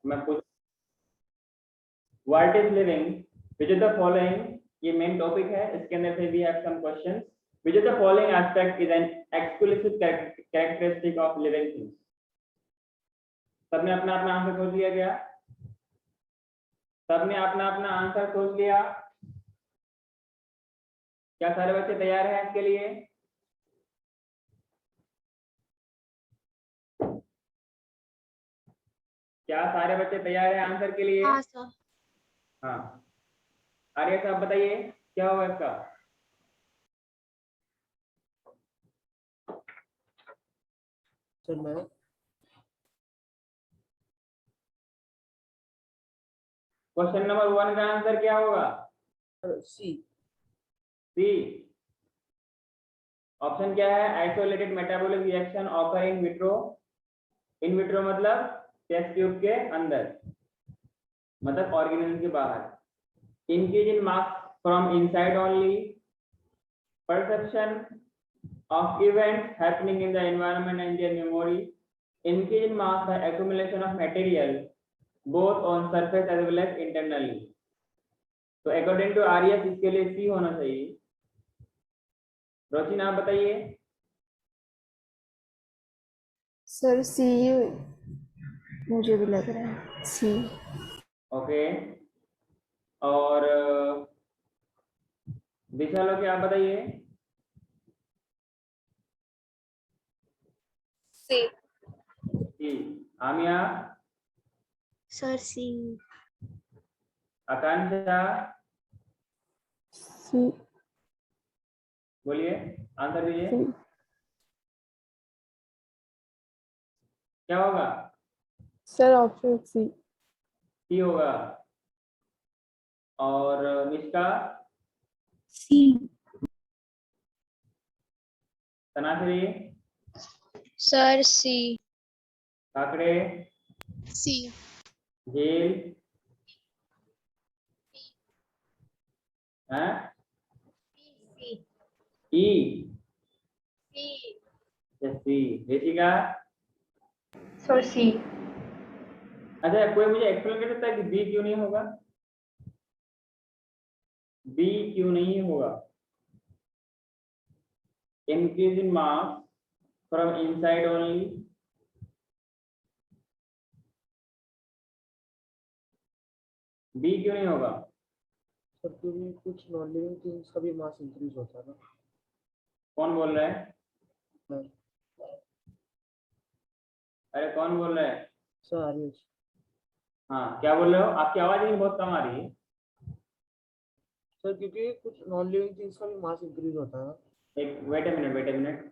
मैं पूछ what is living which is the following, ये मेन टॉपिक है, इसके अंदर से we have some questions. Which is the following aspect is an exclusive characteristic of living things. सबने अपना अपना आंसर सोच लिया क्या? सबने अपना अपना आंसर सोच लिया? क्या सारे बच्चे तैयार हैं इसके लिए? क्या सारे बच्चे तैयार हैं आंसर के लिए? हाँ सर। हाँ, आर्य साहब बताइए क्या होगा इसका? सर मैं क्वेश्चन नंबर 1 का आंसर क्या होगा? सी। सी। ऑप्शन क्या है? Isolated metabolic reaction occur in vitro. In vitro मतलब टेस्ट ट्यूब के अंदर, मतलब ऑर्गेनिज्म के बाहर। Increase in mass from inside only. Perception of events happening in the environment and their memory. Increase in mass by accumulation of material both on surface as well as internally. तो according to आर्यस इसके लिए सी होना चाहिए। रोशिन आप बताइए। Sir सी मुझे भी लग रहा है सी। ओके, और दिशा लोग आप बताइए। सी। सी। आमिया? सर सी। आकांक्षा? सी। बोलिए, आंसर दीजिए। सी। क्या होगा? Sir option C. सी होगा। और निष्का? सी। तनाश्री? सर सी। काकड़े? सी। झील? हैं? ई? सी। ऋषिका? सर सी। अच्छा, कोई मुझे एक्सप्लेन कर सकता है कि बी क्यों नहीं होगा? बी क्यों नहीं होगा? Increase in mass from inside only. B क्यों नहीं होगा? सर क्योंकि कुछ नॉन लिविंग थिंग्स का भी मास इंक्रीज होता है ना। कौन बोल रहा है? सर अरे कौन बोल रहा है? सर आर्यस। हाँ, क्या बोल रहे हो? आपकी आवाज नहीं बहुत कम आ रही है। सर क्योंकि कुछ नॉन लिविंग थिंग्स का भी मास इंक्रीज होता है ना। एक wait a minute, wait a minute.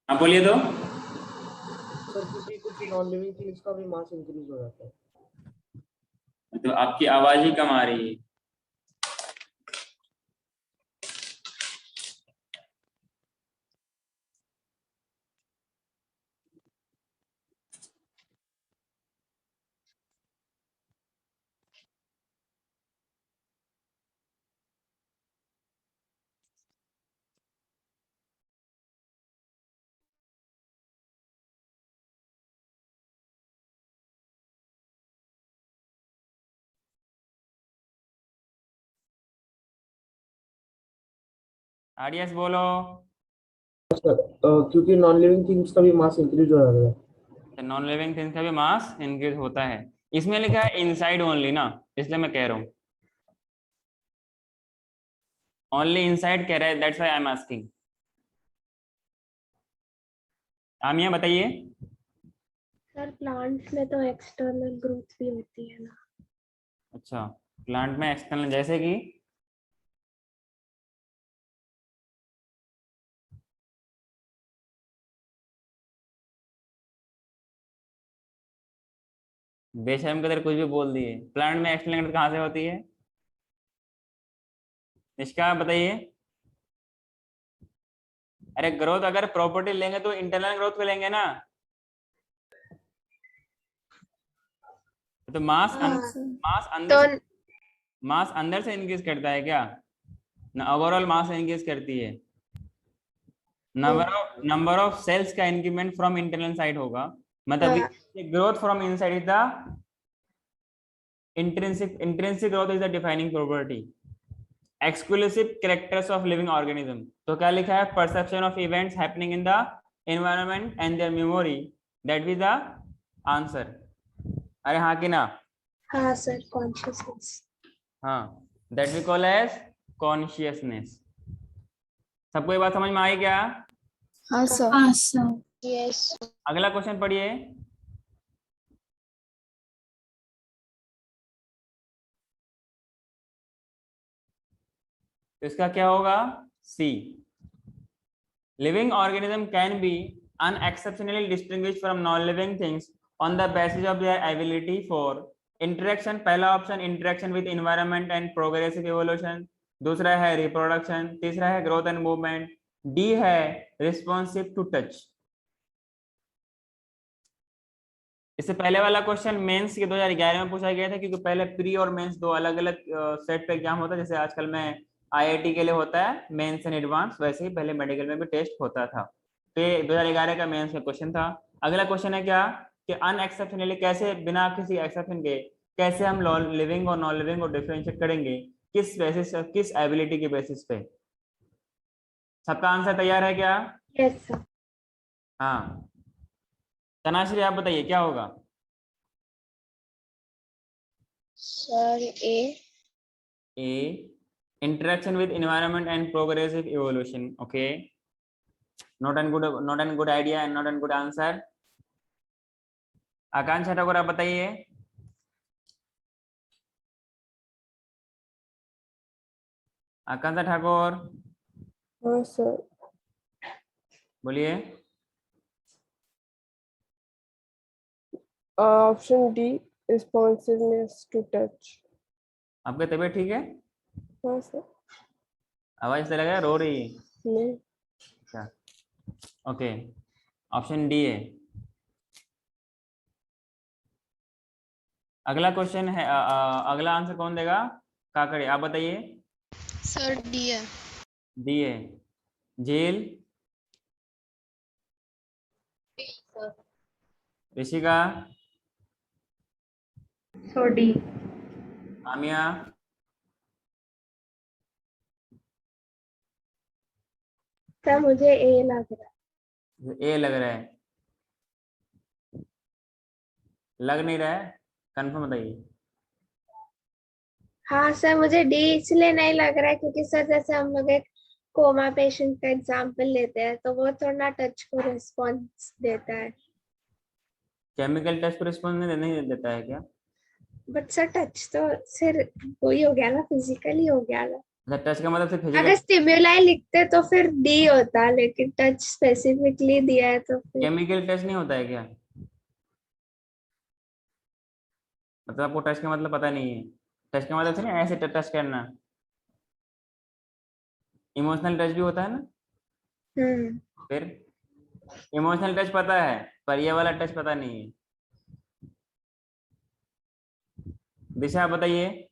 हाँ बोलिए तो। सर क्योंकि कुछ नॉन लिविंग थिंग्स का भी मास इंक्रीज हो जाता है। तो आपकी आवाज ही कम आ रही है। आर्यस बोलो। सर क्योंकि नॉन लिविंग थिंग्स का भी मास इंक्रीज हो जाता है। नॉन लिविंग थिंग्स का भी मास इंक्रीज होता है। इसमें लिखा है इनसाइड ओनली ना, इसलिए मैं कह रहा हूँ ओनली इनसाइड कह रहा है, that's why I am asking. आमिया बताइए। सर प्लांट्स में तो एक्सटर्नल ग्रोथ भी होती है ना। अच्छा, प्लांट में एक्सटर्नल जैसे कि? बेशर्म की तरह कुछ भी बोल दिए। प्लांट में एक्सटर्नल ग्रोथ कहाँ से होती है? निष्का बताइए। अरे ग्रोथ अगर प्रॉपर्टी लेंगे तो इंटरनल ग्रोथ पे लेंगे ना। तो मास मास तो अंदर से, मास अंदर से इंक्रीज करता है क्या ना, ओवरऑल मास इंक्रीज करती है? नंबर ऑफ सेल्स का इंक्रीमेंट फ्रॉम इंटरनल साइड होगा, मतलब growth from inside is the intrinsic growth is the defining property. Exclusive characters of living organism, तो क्या लिखा है, perception of events happening in the environment and their memory, that is the answer. अरे हाँ कि ना? हाँ सर, कॉन्शियसनेस। हाँ, that we call as consciousness. सबको ये बात समझ में आई क्या? हाँ सर। हाँ सर। यस। अगला क्वेश्चन पढ़िए। तो इसका क्या होगा? See, living organism can be unexceptionally distinguished from non-living things on the basis of their ability for interaction। पहला option interaction with environment and progressive evolution, दूसरा है रिप्रोडक्शन, तीसरा है ग्रोथ एंड मूवमेंट, डी है रिस्पॉन्सिव टू टच। इससे पहले वाला question mains के 2011 में पूछा गया था, क्योंकि पहले प्री और मेंस दो अलग अलग सेट पे एग्जाम होता है, जैसे आजकल में आईआईटी के लिए होता है मेंस एंड एडवांस, वैसे ही पहले मेडिकल में भी टेस्ट होता था। तो ये 2011 का मेंस का क्वेश्चन था। अगला क्वेश्चन है क्या, कि अनएक्सेप्शनली कैसे, बिना किसी एक्सेप्शन के कैसे हम लिविंग और नॉन लिविंग को डिफरेंशिएट करेंगे, किस बेसिस, किस एबिलिटी के बेसिस पे। सबका आंसर तैयार है क्या? Yes sir. हाँ, तनाश्री आप बताइए क्या होगा? Sir A. Interaction with environment and progressive evolution. Okay, not an good idea and not an good answer. Akanksha Thakur आप बताइए। आकांक्षा ठाकुर हाँ सर। बोलिए। Option D, responsiveness to touch. आपकी तबीयत ठीक है? हाँ सर। आवाज से लग रहा है रो रही है। नहीं। अच्छा, ओके, ऑप्शन डी है। अगला क्वेश्चन है, अगला आंसर कौन देगा? काकड़े आप बताइए। सर डी है। डी है। झील, ऋषिका, सर डी। आमिया, सर मुझे ए लग रहा है। ए लग रहा है? लग नहीं रहा है, कंफर्म बताइए। हाँ सर, मुझे डी इसलिए नहीं लग रहा है क्योंकि सर जैसे हम लोग एक कोमा पेशेंट का एग्जांपल लेते हैं तो वो थोड़ा टच को रिस्पॉन्स देता है। केमिकल टेस्ट को रिस्पॉन्स नहीं देता है क्या? बट सर टच तो सिर वही हो गया ना, फिजिकली हो गया ना। अच्छा, टच का मतलब सिर्फ अगर फिजिकल? स्टिम्युलाई लिखते तो फिर डी होता, लेकिन टच स्पेसिफिकली दिया है तो फिर। केमिकल टच नहीं होता है क्या? मतलब आपको टच का मतलब पता नहीं है? टच का मतलब से नहीं ऐसे टच करना, इमोशनल टच भी होता है ना। फिर इमोशनल टच पता है, पर ये वाला टच पता नहीं है। दिशा आप बताइए।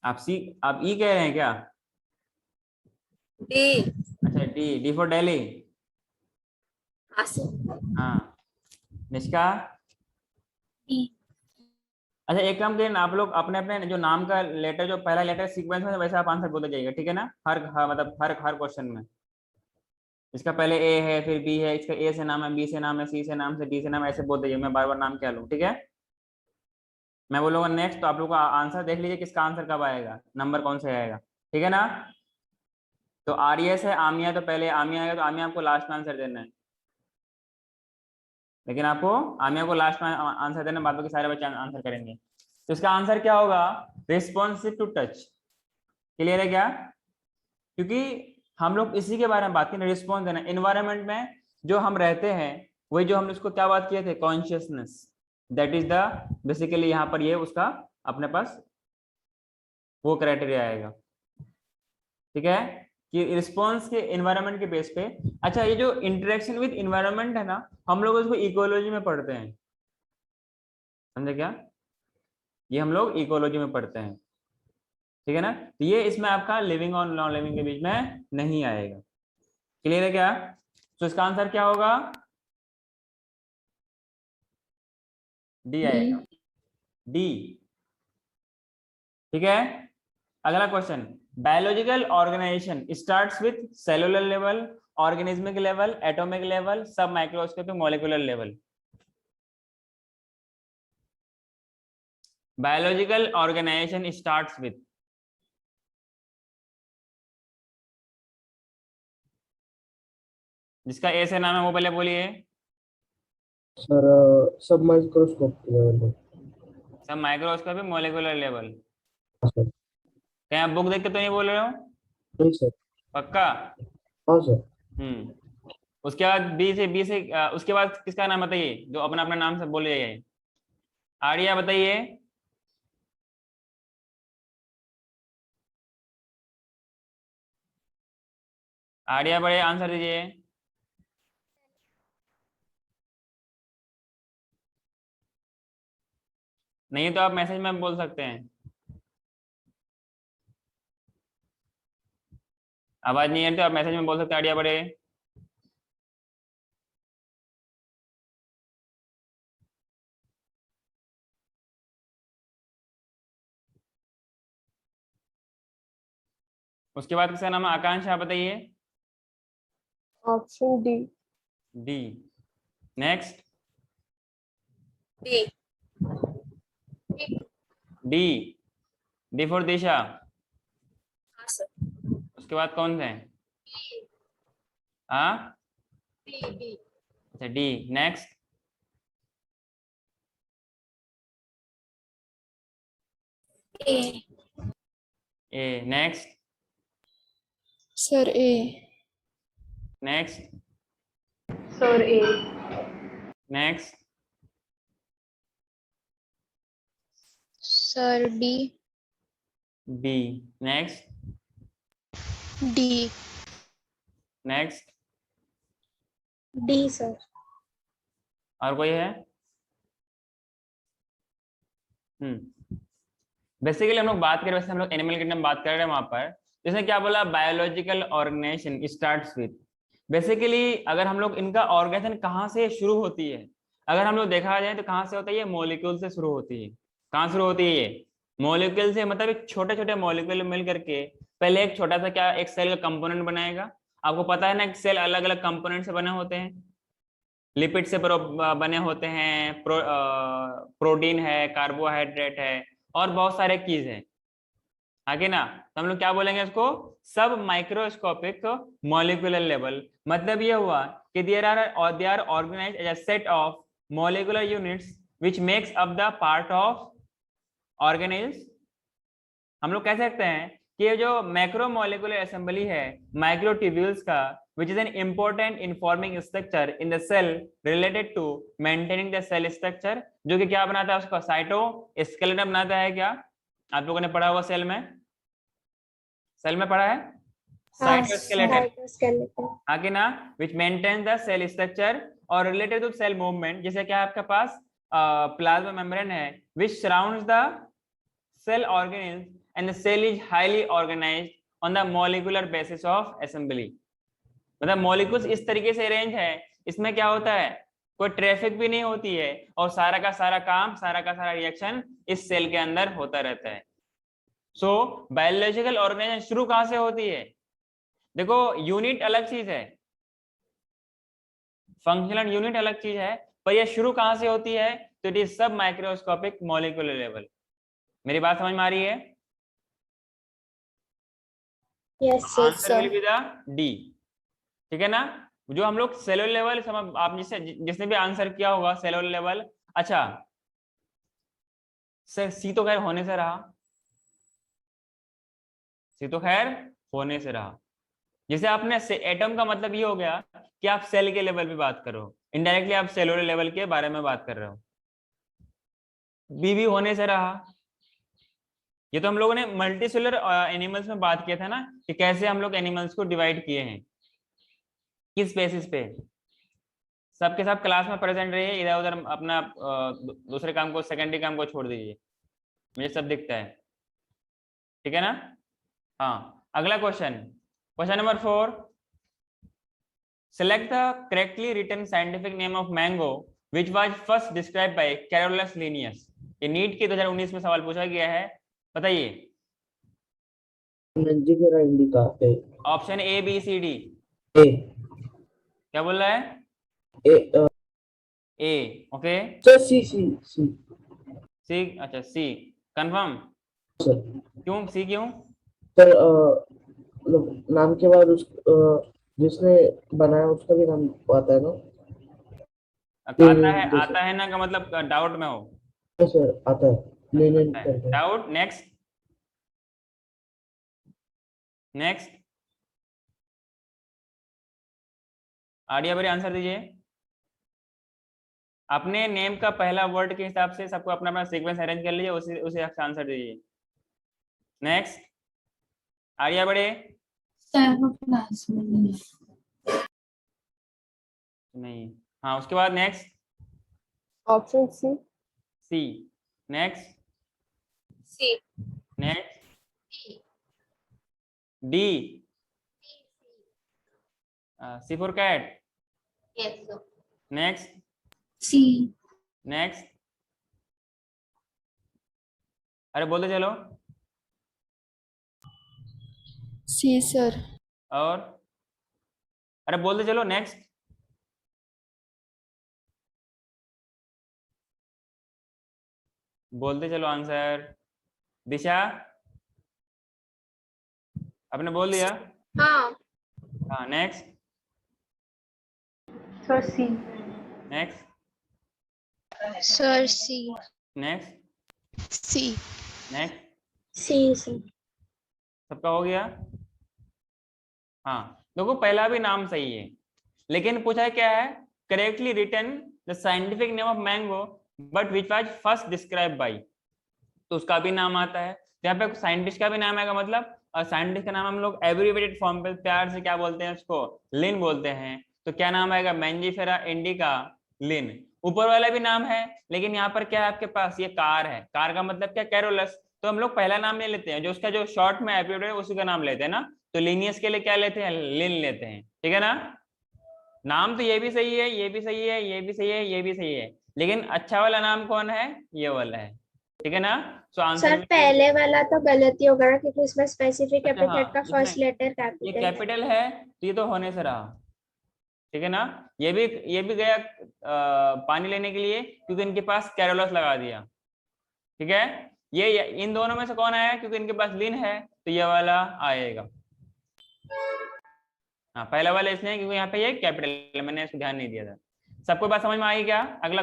आप ई कह रहे हैं क्या? डी। अच्छा, डी, डी फॉर दिल्ली। हाँ, निष्का। अच्छा, एक काम करिए ना, आप लोग अपने अपने जो नाम का लेटर, जो पहला लेटर सीक्वेंस में, वैसे आप आंसर बोलते जाइएगा, ठीक है ना? मतलब हर क्वेश्चन में इसका पहले ए है, फिर बी है, इसका ए से नाम है, बी से नाम है, सी से नाम से, डी से नाम है, ऐसे बोलते जाइए, मैं बार बार नाम क्या लूँ, ठीक है? मैं बोलूंगा नेक्स्ट, तो आप लोग का आंसर देख लीजिए किसका आंसर कब आएगा, नंबर कौन से आएगा, ठीक है ना? तो आरएस है, आमिया, तो पहले आमिया आएगा, तो आमिया आपको लास्ट में आंसर देना है, लेकिन आपको आमिया को लास्ट में आंसर देना, बाद बाकी सारे बच्चे आंसर करेंगे। तो इसका आंसर क्या होगा? Responsive to touch. क्लियर है क्या? क्योंकि हम लोग इसी के बारे में बात करें, रिस्पॉन्स देना एनवायरनमेंट में जो हम रहते हैं, वही जो हम उसको क्या बात किए थे, consciousness, that is the basically यहाँ पर ये उसका अपने पास वो क्राइटेरिया आएगा, ठीक है? कि रिस्पॉन्स के एनवायरनमेंट के बेस पे। अच्छा, ये जो इंटरेक्शन विद एनवायरनमेंट है ना, हम लोग उसको इकोलॉजी में पढ़ते हैं, समझे क्या? ये हम लोग इकोलॉजी में पढ़ते हैं। ठीक है ना। तो ये इसमें आपका लिविंग और नॉन लिविंग के बीच में नहीं आएगा। क्लियर है क्या? तो इसका आंसर क्या होगा? डी आएगा, डी। ठीक है। अगला question, biological organisation starts with cellular level, organismic level, atomic level, sub microscopic, molecular level. Biological organisation starts with, जिसका ए से नाम है वो पहले बोलिए। सर सब माइक्रोस्कोप लेवल पे। सब माइक्रोस्कोपिक, मॉलिक्यूलर लेवल। हाँ सर। क्या आप बुक देख के तो नहीं बोल रहे हो? नहीं सर। पक्का? हाँ सर। उसके बाद बी से उसके बाद किसका नाम बताइए जो अपना अपना नाम से बोले जाइए। आर्या बताइए। आर्या बड़े आंसर दीजिए। नहीं तो आप मैसेज में बोल सकते हैं। आवाज नहीं है तो आप मैसेज में बोल सकते हैं आर्या बड़े। उसके बाद किसका नाम है? आकांक्षा बताइए। Option D. D. Next. D. D, D for Disha. हाँ सर। उसके बाद कौन से? हाँ, डी। अच्छा D. Next. A. A. Next. Sir A. Next. Sir A. Next. Sir D. B. Next. D. Next. D sir. और कोई है? बेसिकली हम लोग बात कर रहे हैं, वैसे हम लोग एनिमल किंगडम बात कर रहे हैं वहां पर। इसने क्या बोला? Biological organisation starts with. Basically अगर हम लोग इनका ऑर्गेनाइजेशन कहाँ से शुरू होती है, अगर हम लोग देखा जाए तो कहाँ से होता है? ये मॉलिक्यूल से शुरू होती है। कहाँ शुरू होती है ये? मॉलिक्यूल से, मतलब एक छोटे छोटे मॉलिक्यूल मिल करके पहले एक छोटा सा क्या, एक सेल का कंपोनेंट बनाएगा। आपको पता है ना, एक सेल अलग अलग कंपोनेंट से बने होते हैं। लिपिड से बने होते हैं, प्रोटीन है, कार्बोहाइड्रेट है, और बहुत सारे चीज है। आगे ना, तो हम लोग क्या बोलेंगे इसको? सब माइक्रोस्कोपिक मॉलिक्यूलर लेवल। मतलब ये हुआ कि they are organized as a set of molecular units which makes up the part of organelles. हम लोग कह सकते हैं कि ये जो मैक्रोमोलेकुलर असेंबली है माइक्रोट्यूब्यूल्स का, which is an important informing structure in the cell related to maintaining the cell structure, जो कि क्या बनाता है? उसका साइटोस्केलेटन बनाता है। क्या आप लोगों ने पढ़ा हुआ? सेल में पढ़ा है साइटोस्केलेटन। आगे ना, which maintains the cell structure और related to cell movement। जैसे क्या आपके पास प्लाज्मा मेम्ब्रेन है which surrounds the cell organelles and the cell is highly organized on the molecular basis of assembly। मतलब मॉलिक्यूल्स इस तरीके से अरेंज है, इसमें क्या होता है? कोई ट्रैफिक भी नहीं होती है और सारा का सारा काम, सारा का सारा रिएक्शन इस सेल के अंदर होता रहता है। सो बायोलॉजिकल ऑर्गेनाइजेशन शुरू कहां से होती है? देखो, यूनिट अलग चीज है, फंक्शनल यूनिट अलग चीज है, पर यह शुरू कहां से होती है? तो इट इज सब माइक्रोस्कोपिक मॉलिक्यूलर लेवल। मेरी बात समझ में आ रही है? Yes answer will sir. Be the D. ठीक है ना। जो हम लोग सेलुलर लेवल, आप जिसने भी आंसर किया होगा सेलुलर लेवल। अच्छा सर, सी तो खैर होने से रहा, सी तो खैर होने से रहा। जैसे आपने एटम का मतलब ये हो गया कि आप सेल के लेवल पे बात कर रहे हो, इनडायरेक्टली आप सेलुलर लेवल के बारे में बात कर रहे हो। बी भी होने से रहा। ये तो हम लोगों ने मल्टीसेलुलर एनिमल्स में बात किया था ना, कि कैसे हम लोग एनिमल्स को डिवाइड किए हैं, किस बेसिस पे। सबके सब क्लास में प्रेजेंट रहिए, इधर उधर अपना दूसरे काम को, सेकेंडरी काम को छोड़ दीजिए, मुझे सब दिखता है। ठीक है ना? हाँ, अगला question number 4, select the correctly written scientific name of mango which was first described by Carolus Linnaeus। ये नीट के 2019 में सवाल पूछा गया है, बताइए। Mangifera indica है। Option A B C D, A क्या बोल रहा है? ए ए, ओके। सर सी सी सी सी, अच्छा सी, कंफर्म? सर। क्यों सी क्यों? सर मतलब नाम के बाद जिसने बनाया उसका भी नाम आता है ना? आता है ना का मतलब डाउट में हो? सर आता है, लेनिन करके। डाउट। नेक्स्ट आडिया बड़ी आंसर दीजिए। अपने नेम का पहला वर्ड के हिसाब से सबको अपना अपना सीक्वेंस अरेंज कर लीजिए, उसी आंसर दीजिए। नेक्स्ट आर्या बड़े। नहीं, हाँ उसके बाद next option C. C. Next C. Next D, C for cat. Yes next C. Next, अरे बोलते चलो। C sir. और अरे बोलते चलो। नेक्स्ट बोलते चलो आंसर। दिशा आपने बोल दिया? हाँ हाँ नेक्स्ट। सर सी। नेक्स्ट सर सी। Next C. नेक्स्ट। सी सी। सबका हो गया? हाँ देखो, पहला भी नाम सही है, लेकिन पूछा है क्या है? Correctly written the scientific name of mango but which was first describe by, तो उसका भी नाम आता है। तो यहाँ पे साइंटिस्ट का भी नाम आएगा, मतलब और साइंटिस्ट का नाम हम लोग एब्रिविएटेड फॉर्म पे प्यार से क्या बोलते हैं? उसको लिन बोलते हैं। तो क्या नाम आएगा? मैंजीफेरा इंडिका लिन। ऊपर वाला भी नाम है, लेकिन यहाँ पर क्या है आपके पास? ये कार है। कार का मतलब क्या? कैरोलस। तो हम लोग पहला नाम नहीं लेते हैं, जो उसका जो शॉर्ट में एब्रिविएटेड है उसी का नाम लेते हैं ना। तो लिनियस के लिए क्या लेते हैं? लिन लेते हैं, ठीक है ना? नाम तो ये भी सही है, ये भी सही है, ये भी सही है, ये भी सही है, लेकिन अच्छा वाला नाम कौन है? ये वाला है, ठीक है ना? सो आंसर सर पहले वाला तो गलत ही होगा क्योंकि इसमें स्पेसिफिक अच्छा, हाँ, एपिथेट का इसमें फर्स्ट लेटर ये कैपिटल है। कैपिटल है, तो ये तो होने से रहा, ठीक है ना? ये भी गया पानी लेने के लिए, क्योंकि इनके पास कैरोलस लगा दिया, ठीक है? ये इन दोनों में से कौन आया? क्योंकि इनके पास लिन है, तो ये वाला आएगा। हाँ, पहला वाला इसलिए क्योंकि यहाँ पे ये कैपिटल है, मैंने इसको ध्यान नहीं दिया था। सबको बात समझ में आई क्या? अगला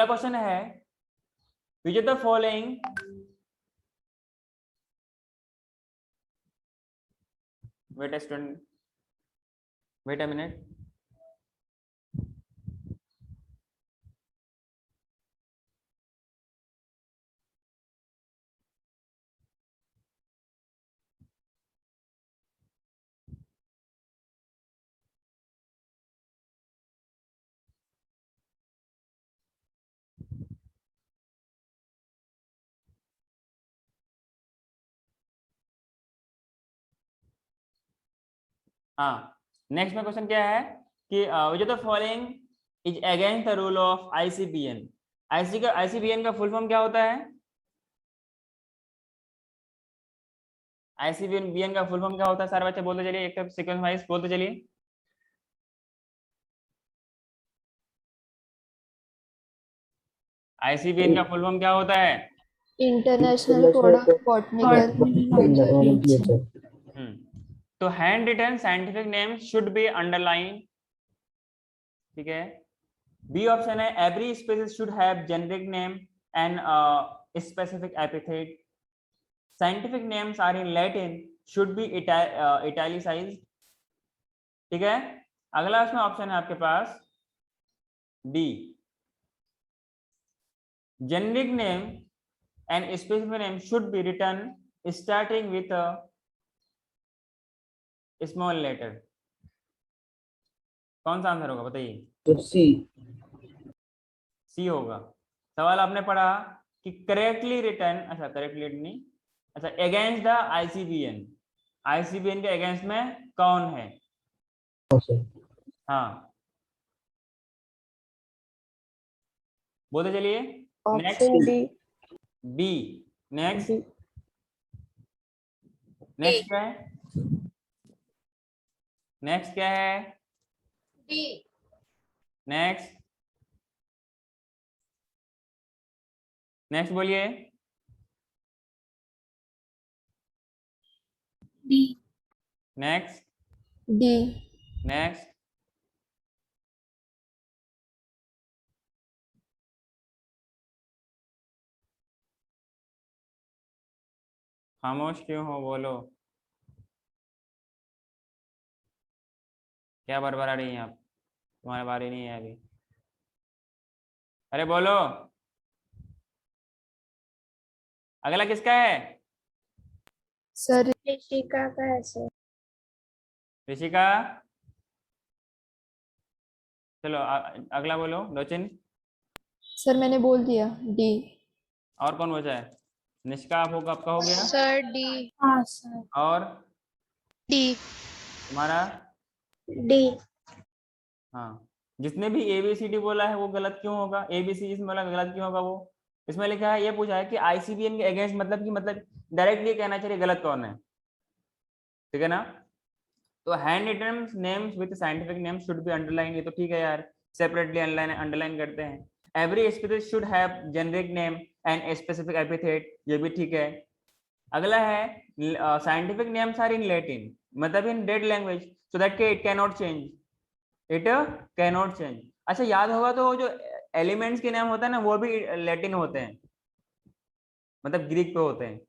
क्वेश्चन है, which of the following wait a minute. हाँ, नेक्स्ट में क्वेश्चन क्या है कि which of the following is against the rule of ICBN. ICBN का फुल फॉर्म क्या होता है? आईसीबीएन का फुल फॉर्म क्या होता है? सारे बच्चे बोलते चलिए, एक सीक्वेंस वाइज बोलते चलिए। आईसीबीएन का फुल फॉर्म क्या होता है? International code of botanical. तो hand written scientific name should be underline, ठीक है? बी ऑप्शन है, every species should have generic name and specific epithet. Scientific names are in Latin, should be italicised, ठीक है? अगला उसमें ऑप्शन है आपके पास D, generic name and specific name should be written starting with a small letter. कौन सा answer होगा बताइए? तो सी। सी होगा। सवाल आपने पढ़ा कि करेक्टली रिटर्न, अच्छा करेक्टली नहीं, अच्छा अगेंस्ट द आईसीबीएन, आईसीबीएन के अगेंस्ट में कौन है? हाँ बोलते चलिए। Option D. B. Next, D. Next क्या है? नेक्स्ट क्या है? डी। नेक्स्ट, नेक्स्ट बोलिए। डी। Next, D. नेक्स्ट, खामोश क्यों हो, बोलो। क्या बरबरा रही हैं आप? तुम्हारे बारे नहीं है अभी, अरे बोलो। अगला किसका है? सर ऋषिका का है सर। ऋषिका, चलो अगला बोलो लोचन। सर मैंने बोल दिया डी। और कौन बचा है? निष्का, आप होगा, आपका हो गया। Sir D. हाँ सर। और डी। तुम्हारा? डी। हाँ, जिसने भी ABCD बोला है वो गलत क्यों होगा? ABC इसमें बोला गलत क्यों होगा? वो इसमें लिखा है, ये पूछा है कि ICBN के अगेंस्ट मतलब कि मतलब डायरेक्टली कहना चाहिए गलत कौन है, ठीक है ना? तो hand written names with scientific name should be underline, ये तो ठीक है यार, सेपरेटली अंडरलाइन करते हैं। Every species should have generic name and specific epithet, ये भी ठीक है। अगला है scientific names are in Latin, मतलब in dead language, so that it can not change, it can not change. अच्छा याद होगा तो जो एलिमेंट्स के नाम होता है ना वो भी लैटिन होते हैं, मतलब ग्रीक पे होते हैं।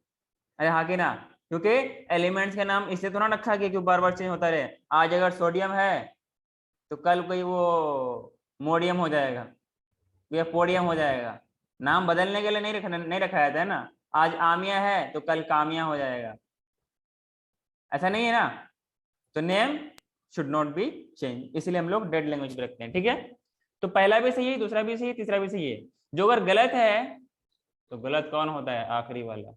अरे हाँ कि ना, क्योंकि एलिमेंट्स का नाम इससे तो ना रखा गया कि बार बार चेंज होता रहे। आज अगर सोडियम है तो कल कोई वो मोडियम हो जाएगा या पोडियम हो जाएगा, नाम बदलने के लिए नहीं रखा जाता है ना। आज आमिया है तो कल कामिया हो जाएगा, ऐसा नहीं है ना। तो name should not be change, इसलिए हम लोग डेड लैंग्वेज पे रखते हैं, ठीक है। तो पहला भी सही है, दूसरा भी सही है, तीसरा भी सही है। जो अगर गलत है तो गलत कौन होता है? आखिरी वाला,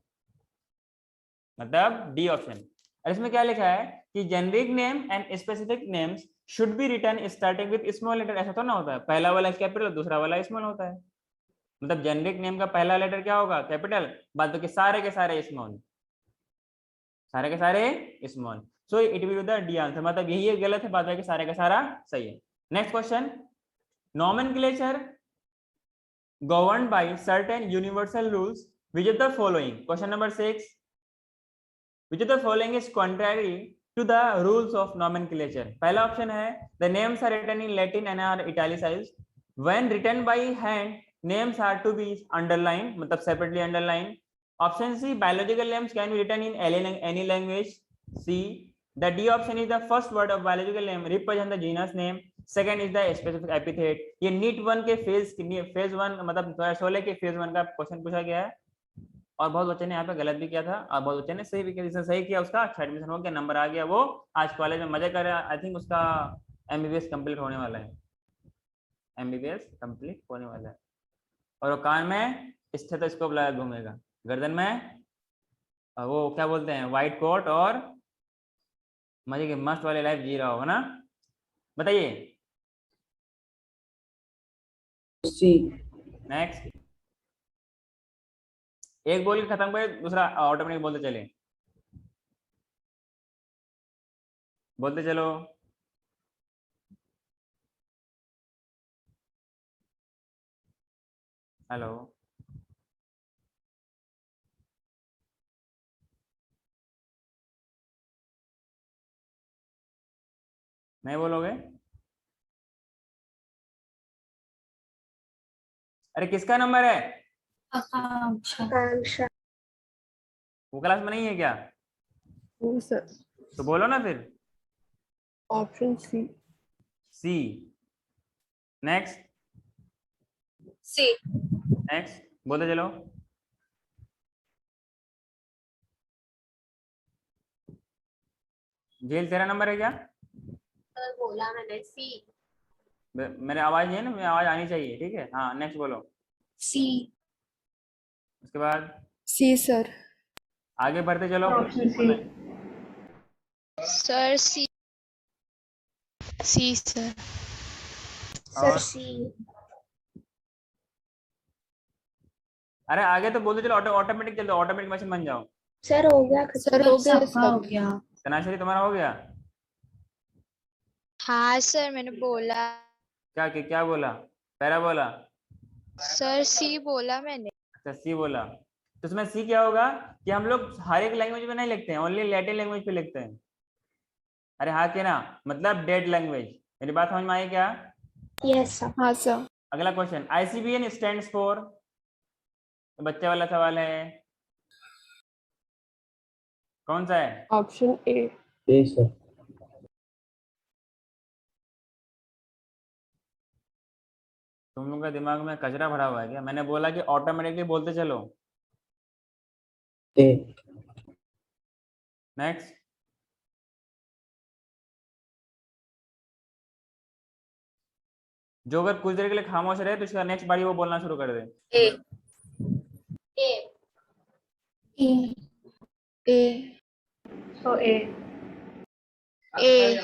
मतलब डी ऑप्शन। और इसमें क्या लिखा है कि generic name and specific names should be written starting with small letter, ऐसा तो ना होता है पहला वाला कैपिटल दूसरा वाला स्मॉल होता है। मतलब जेनरिक नेम का पहला लेटर क्या होगा? कैपिटल, बाद के सारे स्मॉल, सारे के सारे small. So it will be the D answer, मतलब यही गलत है, बाद के सारे का सारा सही है। Next question, nomenclature governed by certain universal rules, which of the following, question number 6, which of the following is contrary to the rules of nomenclature? पहला ऑप्शन है the names are written in Latin and are italicized, when written by hand names are to be underlined, मतलब separately underlined. Option C, biological names can be written in any language. C, the D option is the first word of biological name represent the genus name. Second is the specific epithet. ये NEET 1 के phase 1 मतलब 2016 के phase 1 का question पूछा गया है, और बहुत बच्चे ने यहाँ पे गलत भी किया था और बहुत बच्चे ने सही भी किया। जिसने सही किया उसका अच्छा एडमिशन हो गया, नंबर आ गया, वो आज कॉलेज में मजे कर रहा है। आई थिंक उसका MBBS कंप्लीट होने वाला है, MBBS कंप्लीट होने वाला है। और वो कान में स्टेथोस्कोप लगा घूमेगा, गर्दन में वो क्या बोलते हैं व्हाइट कोट, और मजे की मस्त वाली लाइफ जी रहा होगा ना। बताइए सी। नेक्स्ट, एक बोल के खत्म करे, दूसरा ऑटोमेटिक बोलते चले, बोलते चलो। हेलो, नहीं बोलोगे? अरे किसका नंबर है? आकांक्षा। वो क्लास में नहीं है क्या? वो सर। तो बोलो ना फिर। Option C. C. Next, C. Next बोलते चलो। जेल तेरा नंबर है क्या? सर बोला मैंने सी। मेरे आवाज नहीं है ना, मेरी आवाज आनी चाहिए, ठीक है। हाँ नेक्स्ट बोलो। सी। उसके बाद सी सर। आगे बढ़ते चलो। Option C. Sir C. C sir. Sir और सी। अरे आगे तो बोलते चलो, ऑटोमेटिक चलो, ऑटोमेटिक मशीन बन जाओ। सर हो गया सर खत्म। हो गया सबका हो सब। गया। तनाशरी तुम्हारा हो गया? हाँ सर मैंने बोला। क्या बोला? पैरा बोला? सर सी बोला मैंने। अच्छा सी बोला। तो उसमें सी क्या होगा कि हम लोग हर एक लैंग्वेज में नहीं लिखते हैं, ओनली लैटिन लैंग्वेज पे लिखते हैं। अरे हाँ के ना, मतलब डेड लैंग्वेज। मेरी बात समझ में आई क्या? Yes sir. हाँ सर। अगला क्वेश्चन, आईसीबीएन स्टैंड्स फॉर, बच्चे वाला सवाल है, कौन सा है? Option A. A sir. तुम लोग का दिमाग में कचरा भरा हुआ है क्या? मैंने बोला कि ऑटोमेटिकली बोलते चलो। ए। नेक्स्ट। जो अगर कुछ देर के लिए खामोश रहे तो इसका नेक्स्ट बारी वो बोलना शुरू कर दे। ए। ए। ई। ए। सो ए। A.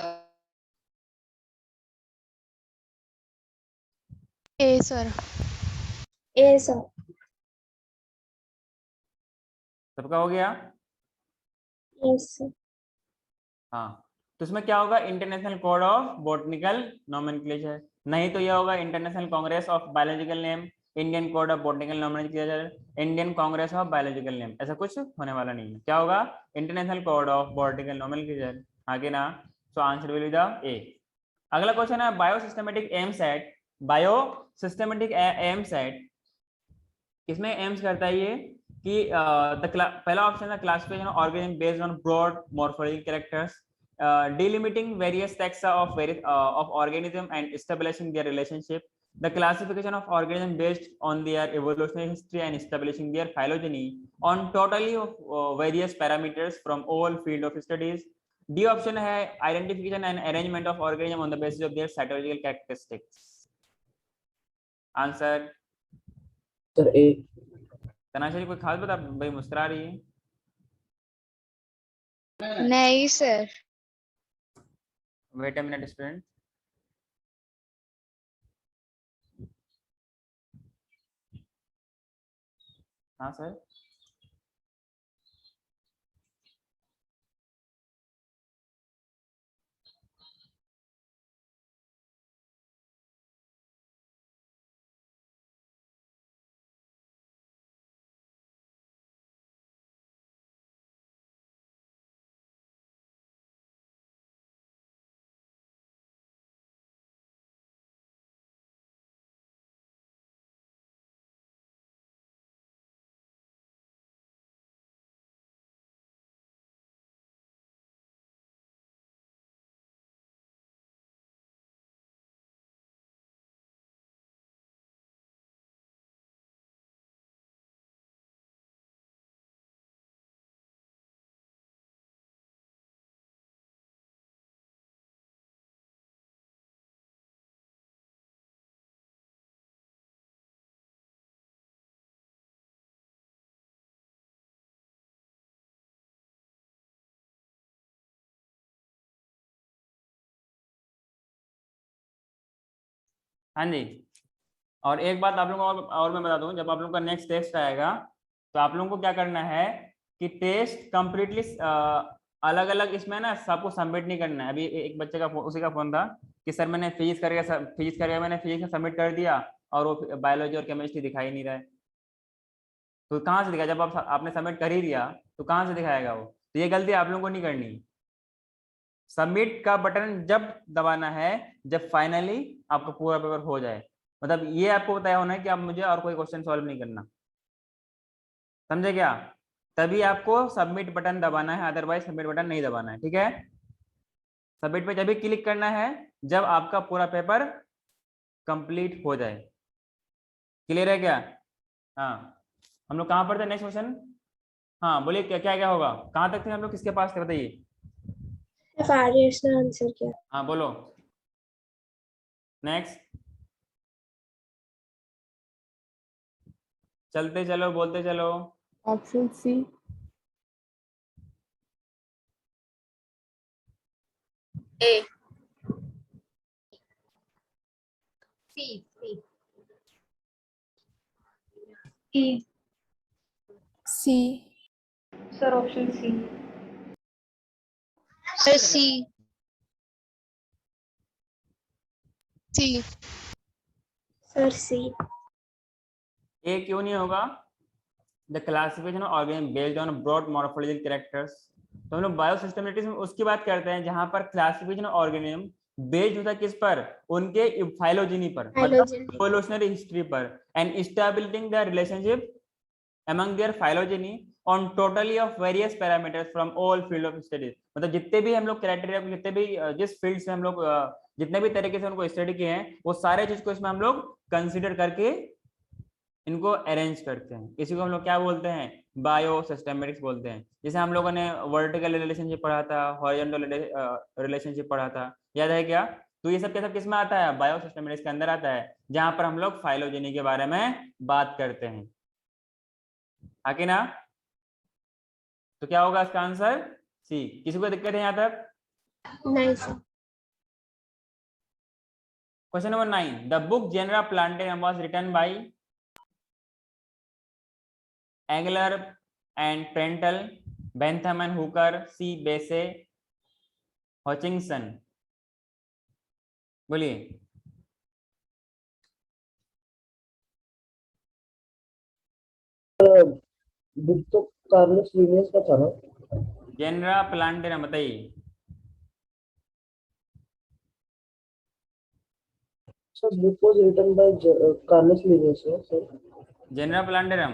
A sir. A sir. सबका हो गया? Yes sir. हाँ, तो इसमें क्या होगा? International code of botanical nomenclature, नहीं तो यह होगा international congress of biological name, Indian code of botanical nomenclature, Indian congress of biological name. ऐसा कुछ होने वाला नहीं है। क्या होगा? International code of botanical nomenclature. आगे ना, so answer will be the A. अगला क्वेश्चन है बायो सिस्टमेटिक एम सेट। बायो सिस्टमेटिक एम सेट किसमें एम्स करता है? ये कि पहला ऑप्शन है classification of organism based on broad morphological characters, delimiting various taxa of organism and establishing their relationship, the classification of organism based on their evolutionary history and establishing their phylogeny on totally of various parameters from all field of studies. D option है identification and arrangement of organism on the basis of their cytological characteristics. Answer sir A. तनाशरी कोई खास बता भाई, मुस्कुरा रही है। नहीं sir. Wait a minute student. हाँ सर। हाँ जी, और एक बात आप लोगों को और मैं बता दूं, जब आप लोगों का नेक्स्ट टेस्ट आएगा तो आप लोगों को क्या करना है कि टेस्ट कंप्लीटली अलग अलग इसमें ना सबको सबमिट नहीं करना है। अभी एक बच्चे का उसी का फोन था कि सर मैंने फिजिक्स करके मैंने फिजिक्स का सबमिट कर दिया और वो बायोलॉजी और केमिस्ट्री दिखाई नहीं रहा है। तो कहाँ से दिखाया? जब आपने सबमिट कर ही दिया तो कहाँ से दिखाएगा वो? तो ये गलती आप लोगों को नहीं करनी। सबमिट का बटन जब दबाना है जब फाइनली आपका पूरा पेपर हो जाए, मतलब ये आपको तय होना है कि आप मुझे और कोई क्वेश्चन सॉल्व नहीं करना, समझे क्या? तभी आपको सबमिट बटन दबाना है, अदरवाइज सबमिट बटन नहीं दबाना है। ठीक है, सबमिट पे जब भी क्लिक करना है जब आपका पूरा पेपर कंप्लीट हो जाए। क्लियर है क्या? हाँ, हम लोग कहाँ पर थे? Next question. हाँ बोलिए, क्या क्या क्या होगा? कहाँ तक थे हम लोग? किसके पास थे बताइए? आर्यस ने आंसर किया। हाँ बोलो नेक्स्ट। चलते चलो, बोलते चलो। Option C. A. E. C. Sir, option C. Sir C. C. Sir C. A क्यों नहीं होगा? The classification of organism based on broad morphological characters. तो हम लोग बायोसिस्टमेटिक्स में उसकी बात करते हैं जहां पर क्लासिफिकेशन ऑर्गेनिज्म बेस्ड होता है किस पर? उनके फाइलोजेनी पर, मतलब Phylogeny. इवोल्यूशनरी हिस्ट्री पर, and establishing the relationship among their phylogeny on totally of various parameters from all field of studies। मतलब जितने भी हम लोग क्राइटेरिया, जितने भी जिस फील्ड से हम लोग जितने भी तरीके से उनको स्टडी किए हैं, वो सारे चीज को इसमें हम लोग कंसीडर करके इनको अरेंज करते हैं। इसी को हम लोग क्या बोलते हैं? बायो सिस्टमेटिक्स बोलते हैं। जैसे हम लोगों ने वर्टिकल रिलेशनशिप पढ़ा था, हॉरिजॉन्टल रिलेशनशिप पढ़ा था, याद है क्या? तो ये सब के सब किस में आता है? बायो सिस्टमेटिक्स के अंदर आता है, जहां पर हम लोग फाइलोजेनी के बारे में बात करते हैं। आगे ना, तो क्या होगा इसका आंसर? सी। किसी को दिक्कत है यहाँ तक? नहीं sir. Question number 9, the book Genera Plantarum was written by Engler and Prantl, Bentham and Hooker, C Bessey, Hutchinson. बोलिए। बुक तो कार्लोस लिनियस का था ना? जेनरा प्लांटेरियम बताइए। Sir book was written by Carlos Linnaeus है sir. Genera Plantarum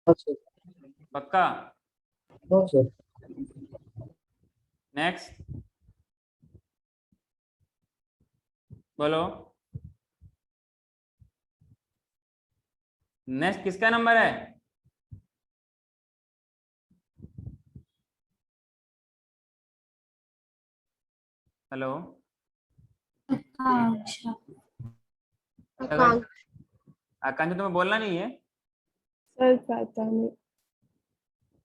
हाँ sir. पक्का? हाँ सर। नेक्स्ट बोलो। नेक्स्ट किसका नंबर है? हेलो। अच्छा। आकांक्षा। आकांक्षा तुम्हें बोलना नहीं है? सर पता नहीं।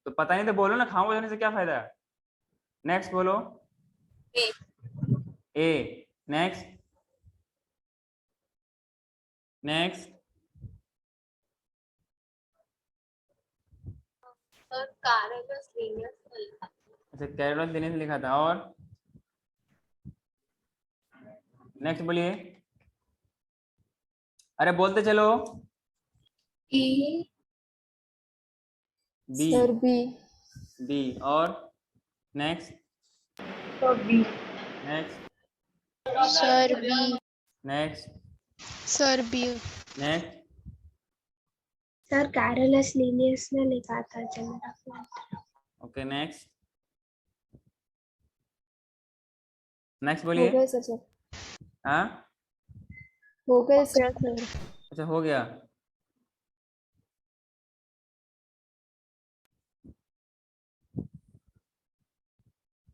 तो पता नहीं तो बोलो ना, खामोश होने से क्या फायदा? नेक्स्ट बोलो। A. A. Next. Next. Sir Carlos Linnaeus का लिखा। अच्छा, कैरोल दिनेश लिखा था। और नेक्स्ट बोलिए। अरे बोलते चलो। E. B. Sir B. B. और next. So B. Next. Sir B. Next. Sir B. Next. Sir Carlos Linnaeus ने लिखा था Genera Plantarum. Okay next. Next हो बोलिए। गए सर सर। हाँ हो गए सर। अच्छा हो गया।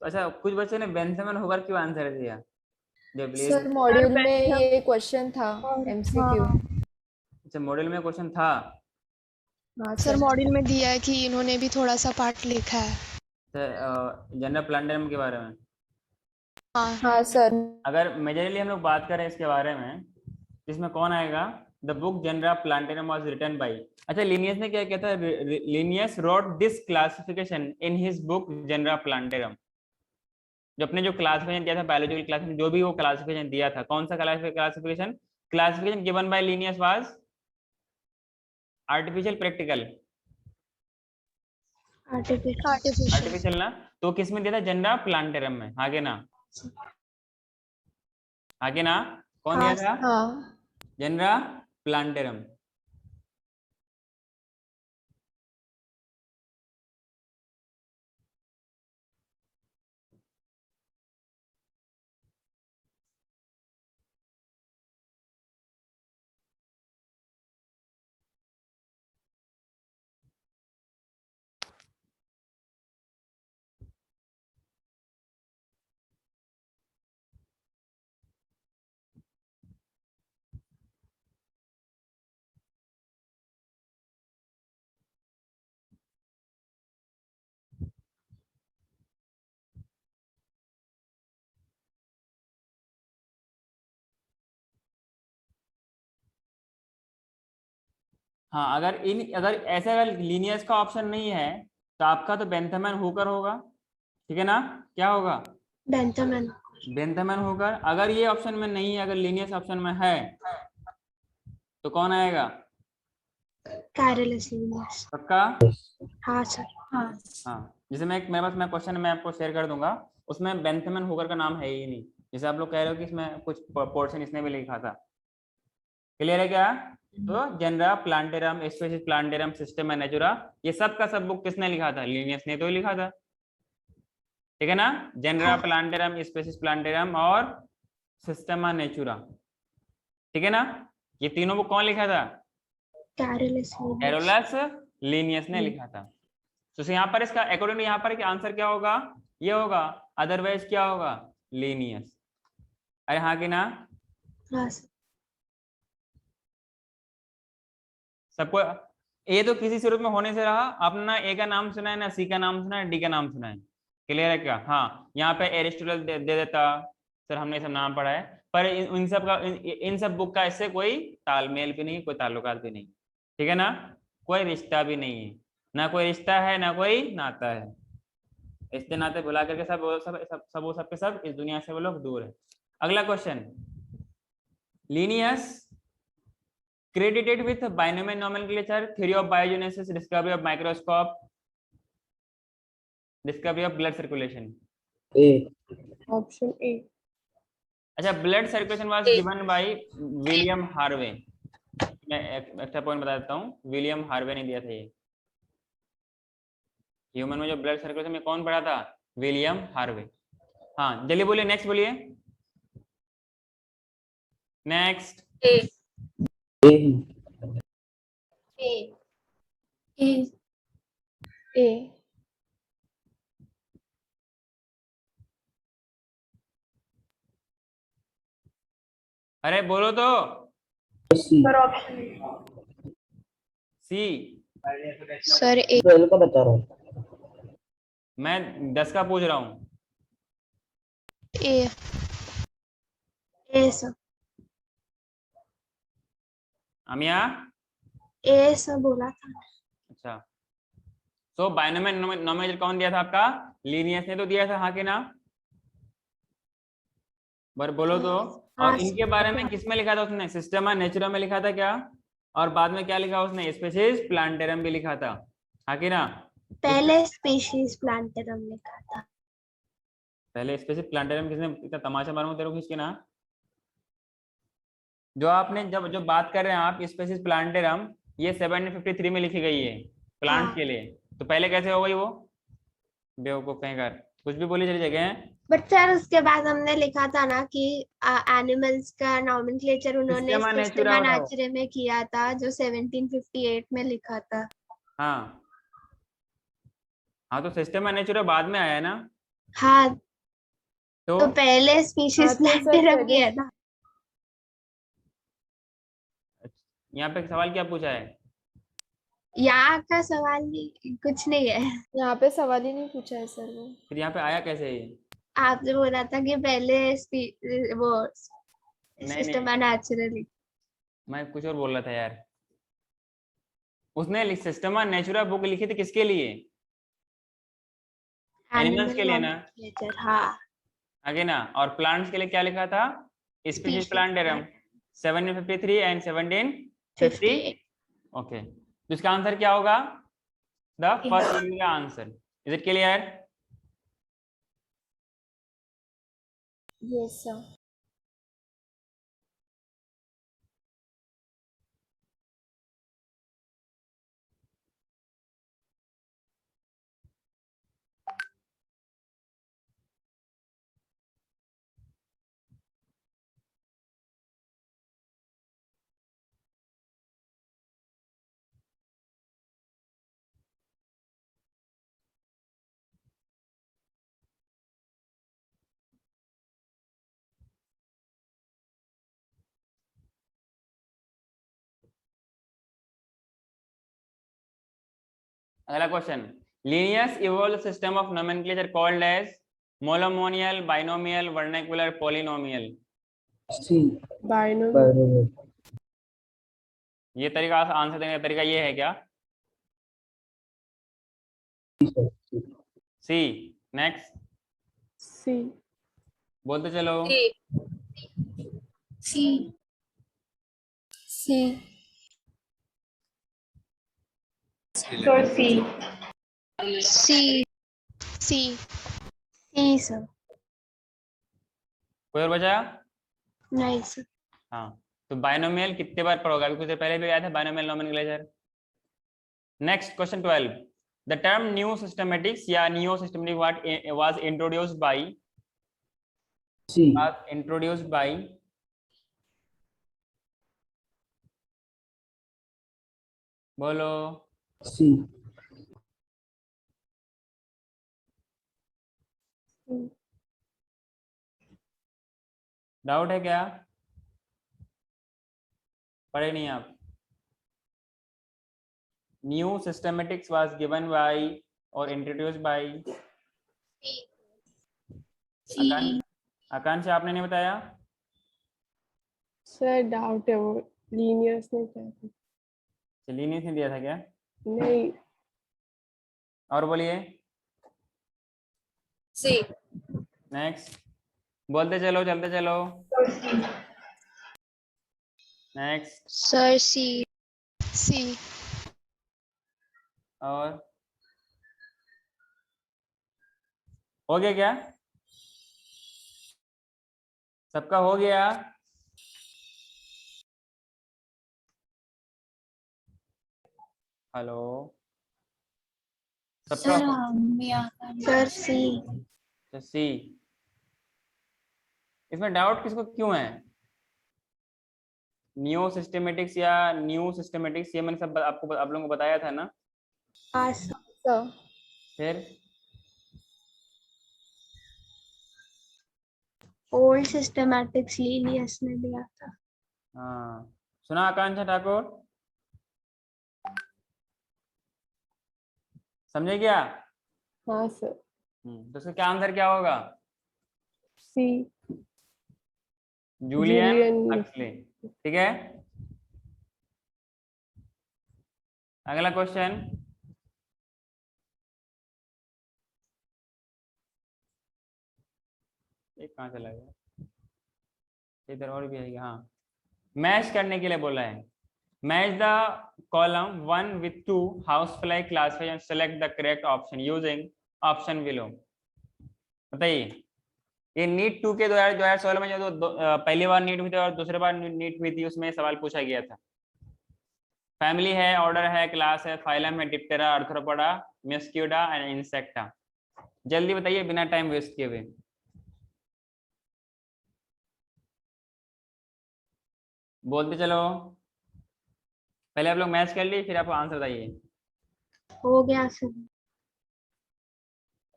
तो अच्छा, कुछ बच्चे ने बेंथम होकर क्यों आंसर दिया? जब सर मॉड्यूल में ये क्वेश्चन था, एमसीक्यू। अच्छा, मॉडल में क्वेश्चन था। हाँ सर सर। मॉड्यूल में दिया है कि इन्होंने भी थोड़ा सा पार्ट लिखा है। जनरल प्लांटेरियम के बारे में। हाँ। हाँ सर। अगर मेजरली हम लोग बात करें इसके बारे में, इसमें कौन आएगा? The book Genera Plantarum was written by. अच्छा, लिनियस ने क्या किया था? Linnaeus wrote this classification in his book Genera Plantarum. जो अपने जो क्लासिफिकेशन दिया था, बायोलॉजिकल क्लासिफिकेशन, जो भी वो क्लासिफिकेशन दिया था, कौन सा classification? Classification given by Linnaeus was artificial, practical? Artificial. Artificial ना। तो किस में दिया था? जनरा प्लांटेरियम में। आगे ना, आगे ना, कौन दिया था? हाँ। Genre plantarum. हाँ, अगर ऐसे अगर लीनियस का ऑप्शन नहीं है तो आपका तो बेंथम एंड हुकर होगा, ठीक है ना? क्या होगा? बेंथमन। Bentham and Hooker. अगर ये ऑप्शन में नहीं है, अगर लीनियस ऑप्शन में है तो कौन आएगा? Carlos Linnaeus. पक्का? हाँ सर। हाँ। हाँ, जैसे मेरे पास मैं क्वेश्चन मैं आपको शेयर कर दूंगा, उसमें बेंथम एंड हुकर का नाम है ही नहीं। जैसे आप लोग कह रहे हो कि इसमें कुछ पोर्शन इसने भी लिखा था। क्लियर है क्या? तो Genera, Plantarum, Species Plantarum, Systema Naturae, ये सब का सब बुक किसने लिखा था? लीनियस ने तो लिखा था, ठीक है ना? जेनरा, हाँ। प्लांटेरम, स्पीशीज प्लांटेरम और सिस्टम नेचुरा, ठीक है ना? ये तीनों बुक कौन लिखा था? Carlos Linnaeus. कैरोलस लीनियस ने लिखा था। तो यहाँ पर इसका अकॉर्डिंग यहाँ पर आंसर क्या होगा? ये होगा, अदरवाइज क्या होगा? लीनियस। अरे हाँ कि ना? हाँ सर। सबको ए तो किसी स्वरूप में होने से रहा। आपने ना ए का नाम सुना है, ना सी का नाम सुना है, डी का नाम सुना है। क्लियर है क्या? हाँ, यहाँ पे एरिस्टोटल दे देता सर, हमने सब नाम पढ़ा है, पर इन सब का इन सब बुक का इससे कोई तालमेल भी नहीं, कोई ताल्लुकात भी नहीं, ठीक है ना? कोई रिश्ता भी नहीं है, ना कोई रिश्ता है ना कोई नाता है। रिश्ते नाते भुला करके सब वो सब के सब इस दुनिया से वो लोग दूर है। अगला question, Linnaeus credited with binomial nomenclature, theory of biogenesis, discovery of microscope, discovery of blood circulation. A. Option A. अच्छा, blood circulation was given by William Harvey. मैं एक्स्ट्रा पॉइंट बता देता हूँ, विलियम हार्वे ने दिया था ये। ह्यूमन में जो ब्लड सर्कुलेशन में कौन पढ़ा था? William Harvey. हाँ, जल्दी बोलिए, नेक्स्ट बोलिए, next. A. A. A. A. A. अरे बोलो तो। C. Sir option C. Sir A. 12 का बता रहा हूँ। मैं 10 का पूछ रहा हूँ। ए। A sir. Amiya? A sir बोला था। अच्छा, तो बाइनोमियल नोमेनक्लेचर कौन दिया था आपका? लीनियस ने तो दिया था, हाँ के ना? बार बोलो तो। हाँ, और इनके बारे में किसमें लिखा था उसने? सिस्टमा नेचुरा में लिखा था क्या? और बाद में क्या लिखा उसने? स्पीशीज प्लांटेरम भी लिखा था, हाँ कि ना? पहले स्पीशीज प्लांटेरम लिखा था। पहले स्पीशीज प्लांटेरम किसने? इतना तमाशा मारूंगा तेरे को खींच के ना। जो आपने जब जो बात कर रहे हैं आप स्पीशीज प्लांटेरम, ये 1753 में लिखी गई है प्लांट्स हाँ। के लिए। तो पहले कैसे हो गई वो? बेवकूफ कहीं कर, कुछ भी बोली चली जगह है। बट सर उसके बाद हमने लिखा था ना कि एनिमल्स का नॉमेनक्लेचर उन्होंने सिस्टेमा नेचुरा सिस्टेमा बताओ। नेचुरे में किया था, जो 1758 में लिखा था। हाँ हाँ, तो सिस्टेमा नेचुरा बाद में आया ना? हाँ, तो तो पहले स्पीशीज हाँ, तो सर प्लांटेरम पहले- किया था। यहाँ पे सवाल क्या पूछा है? यहाँ का सवाल नहीं, कुछ नहीं है। यहाँ पे सवाल ही नहीं पूछा है सर वो। फिर यहाँ पे आया कैसे ये? आपने बोला था कि पहले वो नहीं, सिस्टेमा नेचुरली। मैं कुछ और बोल रहा था यार। उसने सिस्टेमा नेचुरा बुक लिखी थी किसके लिए? एनिमल्स के लिए ना? हाँ। आगे ना? और प्लांट्स के लिए क्या लिखा था? Species plantarum 1753 and 1750। ओके, तो इसका आंसर क्या होगा? The first will be the answer. Is it clear? Yes sir. अगला question, Linnaeus evolve system of nomenclature called as monomonial, binomial, vernacular, polynomial. C. Binomial. Binomial. ये तरीका answer देने का तरीका ये है क्या? सी। Next C. बोलते चलो। C. C. Sir, C. C C C sir. कोई और बचा? नहीं सर। हाँ, तो बाइनोमियल कितने बार पढ़ोगे? अभी कुछ देर पहले भी आया था binomial nomenclature. Next question 12, the term new systematics या new systematic what was introduced by C. बोलो। सी। डाउट है क्या? पढ़े नहीं आप? New systematics was given by और इंट्रोड्यूस्ड बाय आकांक्षा, आपने नहीं बताया? सर डाउट है, वो लीनियर्स ने क्या था? लीनियस ने दिया था क्या? नहीं। और बोलिए। C. नेक्स्ट बोलते चलो, चलते चलो। Sir, C. Next sir C और हो गया क्या? सबका हो गया? हेलो, सबका? Sir C। सी। इसमें डाउट किसको क्यों है? न्यू सिस्टमेटिक्स या न्यू सिस्टमेटिक्स, ये मैंने सब आपको आप लोगों को बताया था ना। हाँ सर। सर फिर ओल्ड सिस्टमैटिक्स लीनियस ने दिया था। हाँ, सुना आकांक्षा ठाकुर? समझे क्या? हाँ सर। तो इसका क्या आंसर क्या होगा? C. Julian Huxley. ठीक है, अगला क्वेश्चन। एक कहाँ चला गया? इधर और भी है। हाँ, मैच करने के लिए बोला है। Match the column 1 with 2 housefly classified and select the correct option using option below। बताइए, ये नीट 2 के 2016 में जो पहली बार नीट हुई थी और दूसरी बार नीट हुई थी, उसमें सवाल पूछा गया था। फैमिली है, ऑर्डर है, क्लास है, फाइलम है, डिप्टेरा, आर्थ्रोपोडा, मस्क्यूडा एंड इंसेक्टा। जल्दी बताइए बिना टाइम वेस्ट किए हुए। बोलते चलो। पहले आप लोग मैच कर लिए, फिर आप आंसर बताइए। हो गया सर।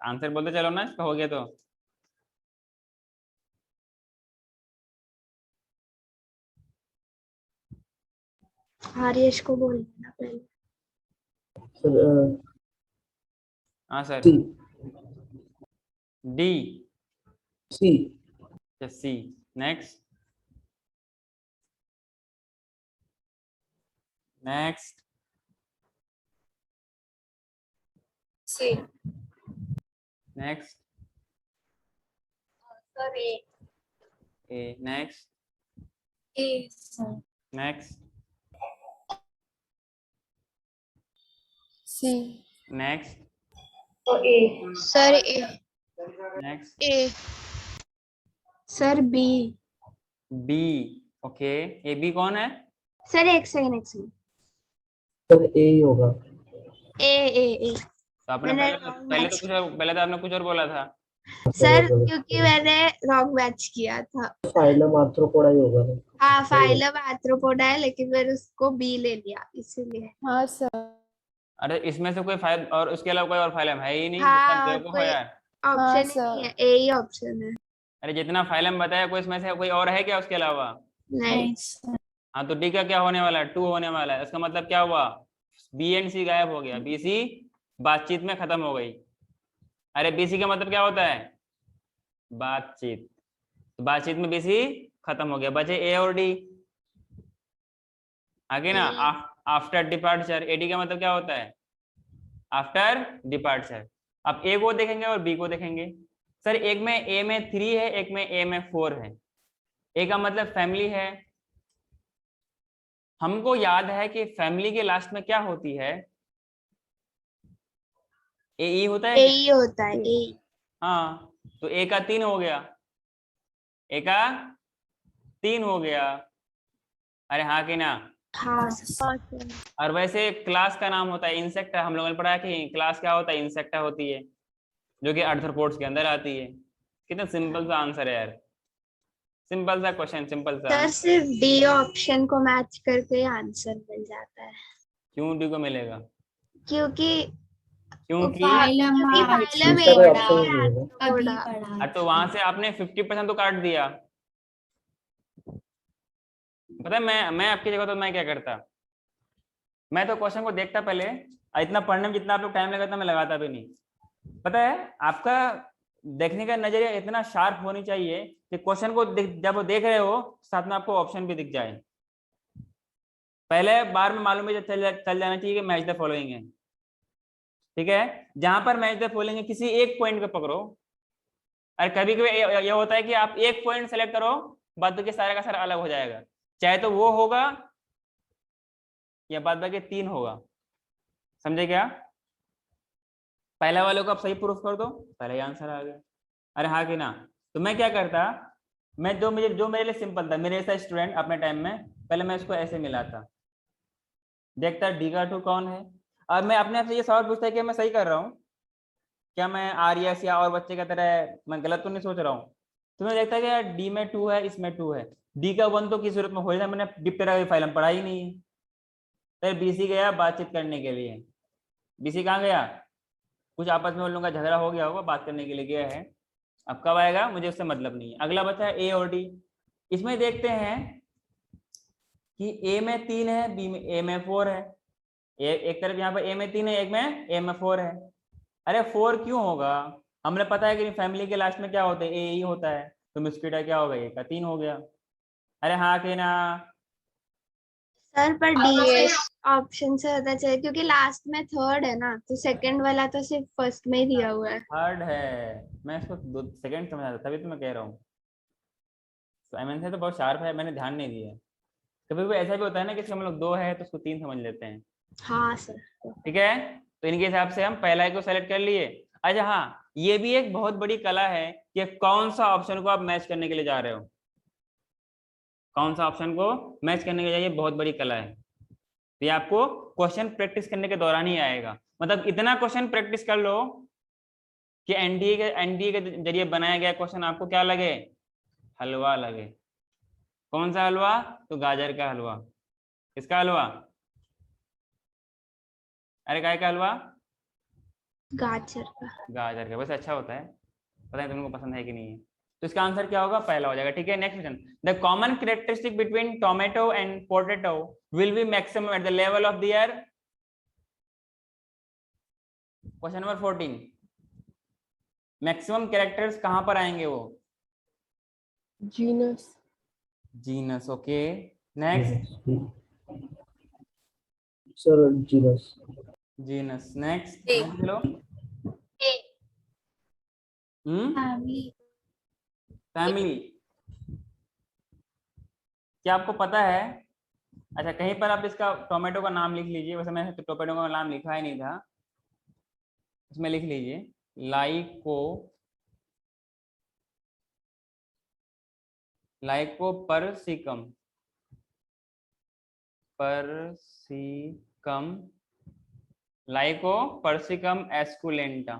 आंसर बोलते चलो ना, इसका हो गया तो। आर्यश को बोल देना पहले। सर हाँ sir. C. D. C. C. Next next C. Next Sir, A. A. Next A. Sir. Next C. Next So A. Sir next A sir B। B. Okay, A B कौन है? सर एक second. Sir ए ही होगा। ए। तो आपने मैंने पहले तो आपने कुछ और बोला था। सर क्योंकि मैंने रॉन्ग मैच किया था। फाइलम आर्थ्रोपोडा ही होगा ना। हाँ, फाइलम आर्थ्रोपोडा है, लेकिन मैंने उसको बी ले लिया इसीलिए। हाँ सर। अरे इसमें से कोई फाइल और उसके अलावा कोई और फाइलम है ही नहीं। हाँ, बेवकूफ हो यार। ऑप्शन ही सर। नहीं है, ए ही ऑप्शन है। अरे जितना फाइलम बताया, कोई इसमें से कोई और है क्या उसके अलावा? नहीं। हाँ, तो डी का क्या होने वाला है? 2 होने वाला है। इसका मतलब क्या हुआ? बी एंड सी गायब हो गया, बी सी बातचीत में खत्म हो गई। अरे बी सी का मतलब क्या होता है? बातचीत। तो बातचीत में बी सी खत्म हो गया, बचे ए और डी। आगे ना आफ्टर डिपार्चर, एडी का मतलब क्या होता है? After departure. अब ए को देखेंगे और बी को देखेंगे। सर एक में ए में 3 है, एक में ए में 4 है। ए का मतलब फैमिली है। हमको याद है कि फैमिली के लास्ट में क्या होती है? ए ई होता है क्या? ए होता है ए। हाँ, तो ए का 3 हो गया, ए का 3 हो गया। अरे हाँ कि ना? हाँ और वैसे क्लास का नाम होता है इंसेक्टा। हम लोगों ने पढ़ा कि क्लास क्या होता है? इंसेक्टा होती है, जो कि आर्थ्रोपोड्स के अंदर आती है। कितना सिंपल सा आंसर है यार, सिंपल सा क्वेश्चन, सिंपल सा। सर सिर्फ डी ऑप्शन को मैच करके आंसर मिल जाता है, क्यों डी को मिलेगा? क्योंकि क्योंकि फाइलम दूसरा एडा ऑप्शन नहीं है। अभी थोड़ा पढ़ा तो वहां से आपने 50% तो काट दिया। पता है मैं आपकी जगह तो मैं क्या करता? मैं तो क्वेश्चन को देखता पहले, इतना पढ़ने में जितना आप लोग टाइम लगाता मैं लगाता भी नहीं। पता है आपका देखने का नजरिया इतना शार्प होनी चाहिए कि क्वेश्चन को जब वो देख रहे हो साथ में आपको ऑप्शन भी दिख जाए। पहले बार में मालूम है चल जाना चाहिए कि मैच द फॉलोइंग है। ठीक है, जहां पर मैच द फॉलोइंग है किसी एक पॉइंट को पकड़ो। और कभी कभी ये होता है कि आप एक पॉइंट सेलेक्ट करो, बाद बाकी सारा का सारा अलग हो जाएगा, चाहे तो वो होगा या बाद बाकी 3 होगा। समझे क्या? पहले वाले को आप सही प्रूफ कर दो, पहले ही आंसर आ गया। अरे हाँ कि ना? तो मैं क्या करता, मैं जो मेरे लिए सिंपल था, मेरे ऐसा स्टूडेंट अपने टाइम में पहले मैं इसको ऐसे मिलाता, देखता डी का 2 कौन है। अब मैं अपने आप से ये सवाल पूछता है कि मैं सही कर रहा हूँ क्या? मैं आर्यस या और बच्चे की तरह मैं गलत तो नहीं सोच रहा हूँ? तो मैं देखता है कि यार डी में 2 है, इसमें 2 है, डी का 1 तो किस जरूरत में हो जाए, मैंने डिप्टेरा की फाइल पढ़ा ही नहीं है। फिर बीसी गया बातचीत करने के लिए। बीसी कहाँ गया? कुछ आपस में उन लोगों का झगड़ा हो गया होगा, बात करने के लिए गया है। अब कब आएगा मुझे उससे मतलब नहीं है। अगला बचा है ए और डी। इसमें देखते हैं कि ए में 3 है, बी में ए में 4 है। एक तरफ यहाँ पर ए में 3 है, एक में ए में 4 है। अरे 4 क्यों होगा? हमने पता है कि फैमिली के लास्ट में क्या होता है? ए ही होता है, तो मिस्किटा क्या होगा? ए का 3 हो गया। अरे हाँ कि ना? सर पर डी ऑप्शन से होता चाहिए क्योंकि लास्ट में थर्ड है ना, तो सेकंड वाला तो सिर्फ फर्स्ट में ही दिया हुआ है। थर्ड है, मैं इसको 2 सेकंड समझा था, तभी तो मैं कह रहा हूँ। साइमन से तो बहुत शार्प है, मैंने ध्यान नहीं दिया। कभी कभी ऐसा भी होता है ना कि हम लोग 2 है तो उसको 3 समझ लेते हैं। हाँ सर। ठीक है, तो इनके हिसाब से हम पहला को सेलेक्ट कर लिए। अच्छा हाँ, ये भी एक बहुत बड़ी कला है कि कौन सा ऑप्शन को आप मैच करने के लिए जा रहे हो, कौन सा ऑप्शन को मैच करने के लिए, ये बहुत बड़ी कला है। तो ये आपको क्वेश्चन प्रैक्टिस करने के दौरान ही आएगा। मतलब इतना क्वेश्चन प्रैक्टिस कर लो कि एनडीए के जरिए बनाया गया क्वेश्चन आपको क्या लगे? हलवा लगे। कौन सा हलवा? तो गाजर का हलवा। किसका हलवा? अरे काय का हलवा? गाजर का। गाजर का। वैसे अच्छा होता है, पता नहीं तुमको पसंद है कि नहीं है। तो इसका आंसर क्या होगा? पहला हो जाएगा। ठीक है, next question. The common characteristic between tomato and potato will be maximum at the level of the year. Question number 14। Maximum characters कहां पर आएंगे? वो genus. Genus. Okay, next. Sir genus. Genus. Next A. चलो। Family. Family. क्या आपको पता है? अच्छा, कहीं पर आप इसका टोमेटो का नाम लिख लीजिए। वैसे मैंने तो टोमेटो का नाम लिखा ही नहीं था, इसमें लिख लीजिए लाइकोपर्सिकम। Lycopersicum esculentum.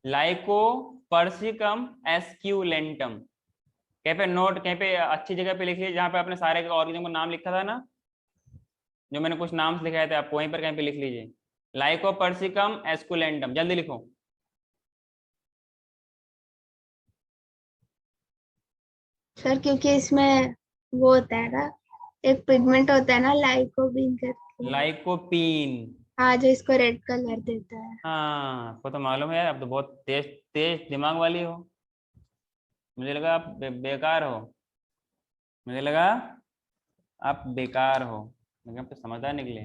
लाइकोपर्सिकम एस्क्यूलेंटम। कहीं पे नोट, कहीं पे अच्छी जगह पे लिख लीजिए जहां पे आपने सारे ऑर्गेनिज्म का नाम लिखा था ना, जो मैंने कुछ नाम लिखाए थे आपको, वहीं पर कहीं पे लिख लीजिए लाइकोपर्सिकम एस्कुलेंटम। जल्दी लिखो। सर क्योंकि इसमें वो होता है ना, एक पिगमेंट होता है ना लाइकोपीन करके। लाइकोपीन। हाँ, जो इसको रेड कलर देता है। हाँ, आपको तो मालूम है यार, अब तो बहुत तेज तेज दिमाग वाली हो। मुझे लगा आप बेकार हो, मुझे लगा आप बेकार हो, लेकिन आप तो समझदार निकले।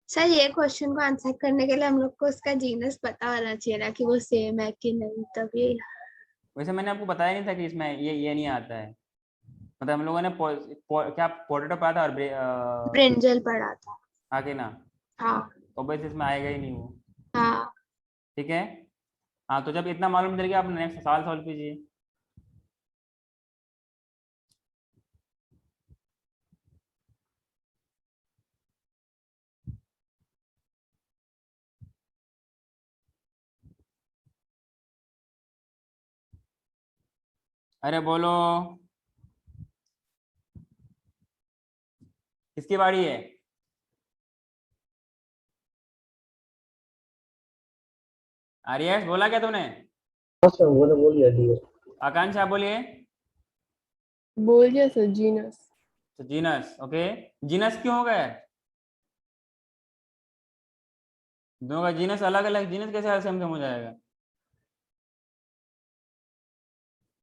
सर ये क्वेश्चन को आंसर करने के लिए हम लोग को उसका जीनस पता होना चाहिए ना कि वो सेम है कि नहीं, तभी। वैसे मैंने आपको बताया नहीं था कि इसमें ये नहीं आता है, मतलब हम लोगों ने क्या पोटैटो पढ़ा था और ब्रिंजल पढ़ा था। आगे ना, हाँ तो बस इसमें आएगा ही नहीं वो। हाँ। ठीक है, हाँ तो जब इतना मालूम चल गया, आप नेक्स्ट सवाल सॉल्व कीजिए। अरे बोलो, किसकी बारी है? आर्यस बोला क्या तूने? हाँ सर, वो बोल दिया डी। आकांक्षा बोलिए। बोल दिया सर, जीनस। तो जीनस, ओके, जीनस क्यों हो गया? दोनों का जीनस अलग अलग, जीनस कैसे सेम हो जाएगा?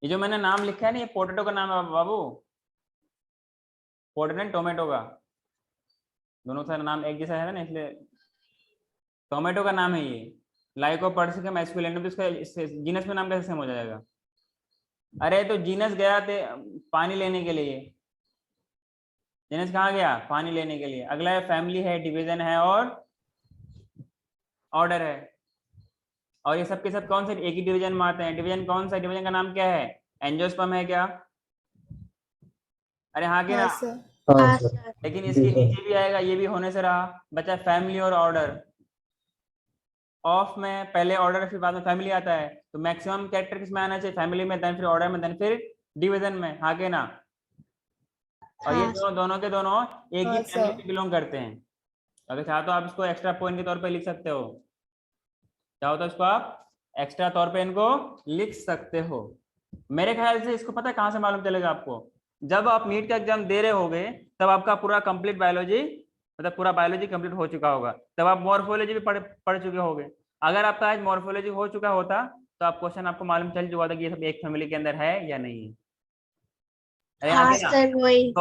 ये जो मैंने नाम लिखा है ना, ये पोटैटो का नाम है बाबू, पोटैटो एंड टोमेटो का, दोनों का नाम एक जैसा है ना, इसलिए टोमेटो का नाम है ये। लाइकोपर्सिकम एस्कुलेंटम, तो इसका जीनस में नाम कैसे सेम हो जाएगा? अरे तो जीनस गया थे पानी लेने के लिए, जीनस कहाँ गया? पानी लेने के लिए। अगला है फैमिली है, डिवीजन है और ऑर्डर है, और ये सब के सब कौन से एक ही डिवीजन में आते हैं। डिवीजन कौन सा? डिवीजन का नाम क्या है? एंजियोस्पर्म है क्या? अरे हाँ कि ना? हाँ सर। हाँ हाँ सर। सर। लेकिन जी इसके सर। नीचे भी आएगा, ये भी होने से रहा बचा फैमिली और ऑर्डर। ऑफ में पहले ऑर्डर फिर बाद में फैमिली आता है, तो मैक्सिमम कैरेक्टर किस में आना चाहिए? फैमिली में, देन फिर ऑर्डर में, देन फिर डिवीजन में, हाँ के ना? और ये हाँ दोनों के दोनों एक ही हाँ फैमिली सर। से बिलोंग करते हैं। अगर चाहो तो आप इसको एक्स्ट्रा पॉइंट के तौर पे लिख सकते हो, चाहो तो इसको आप एक्स्ट्रा तौर पे इनको लिख सकते हो। मेरे ख्याल से इसको पता है कहाँ से मालूम चलेगा आपको? जब आप नीट का एग्जाम दे रहे होगे, तब आपका पूरा कंप्लीट बायोलॉजी, मतलब पूरा बायोलॉजी कंप्लीट हो चुका होगा, तब आप मॉर्फोलॉजी भी पढ़ चुके होगे। अगर आपका आज मॉर्फोलॉजी हो चुका होता, तो आप क्वेश्चन आपको मालूम चल चुका था कि ये सब एक फैमिली के अंदर है या नहीं है। अरे हाँ हाँ के ना? सर वही।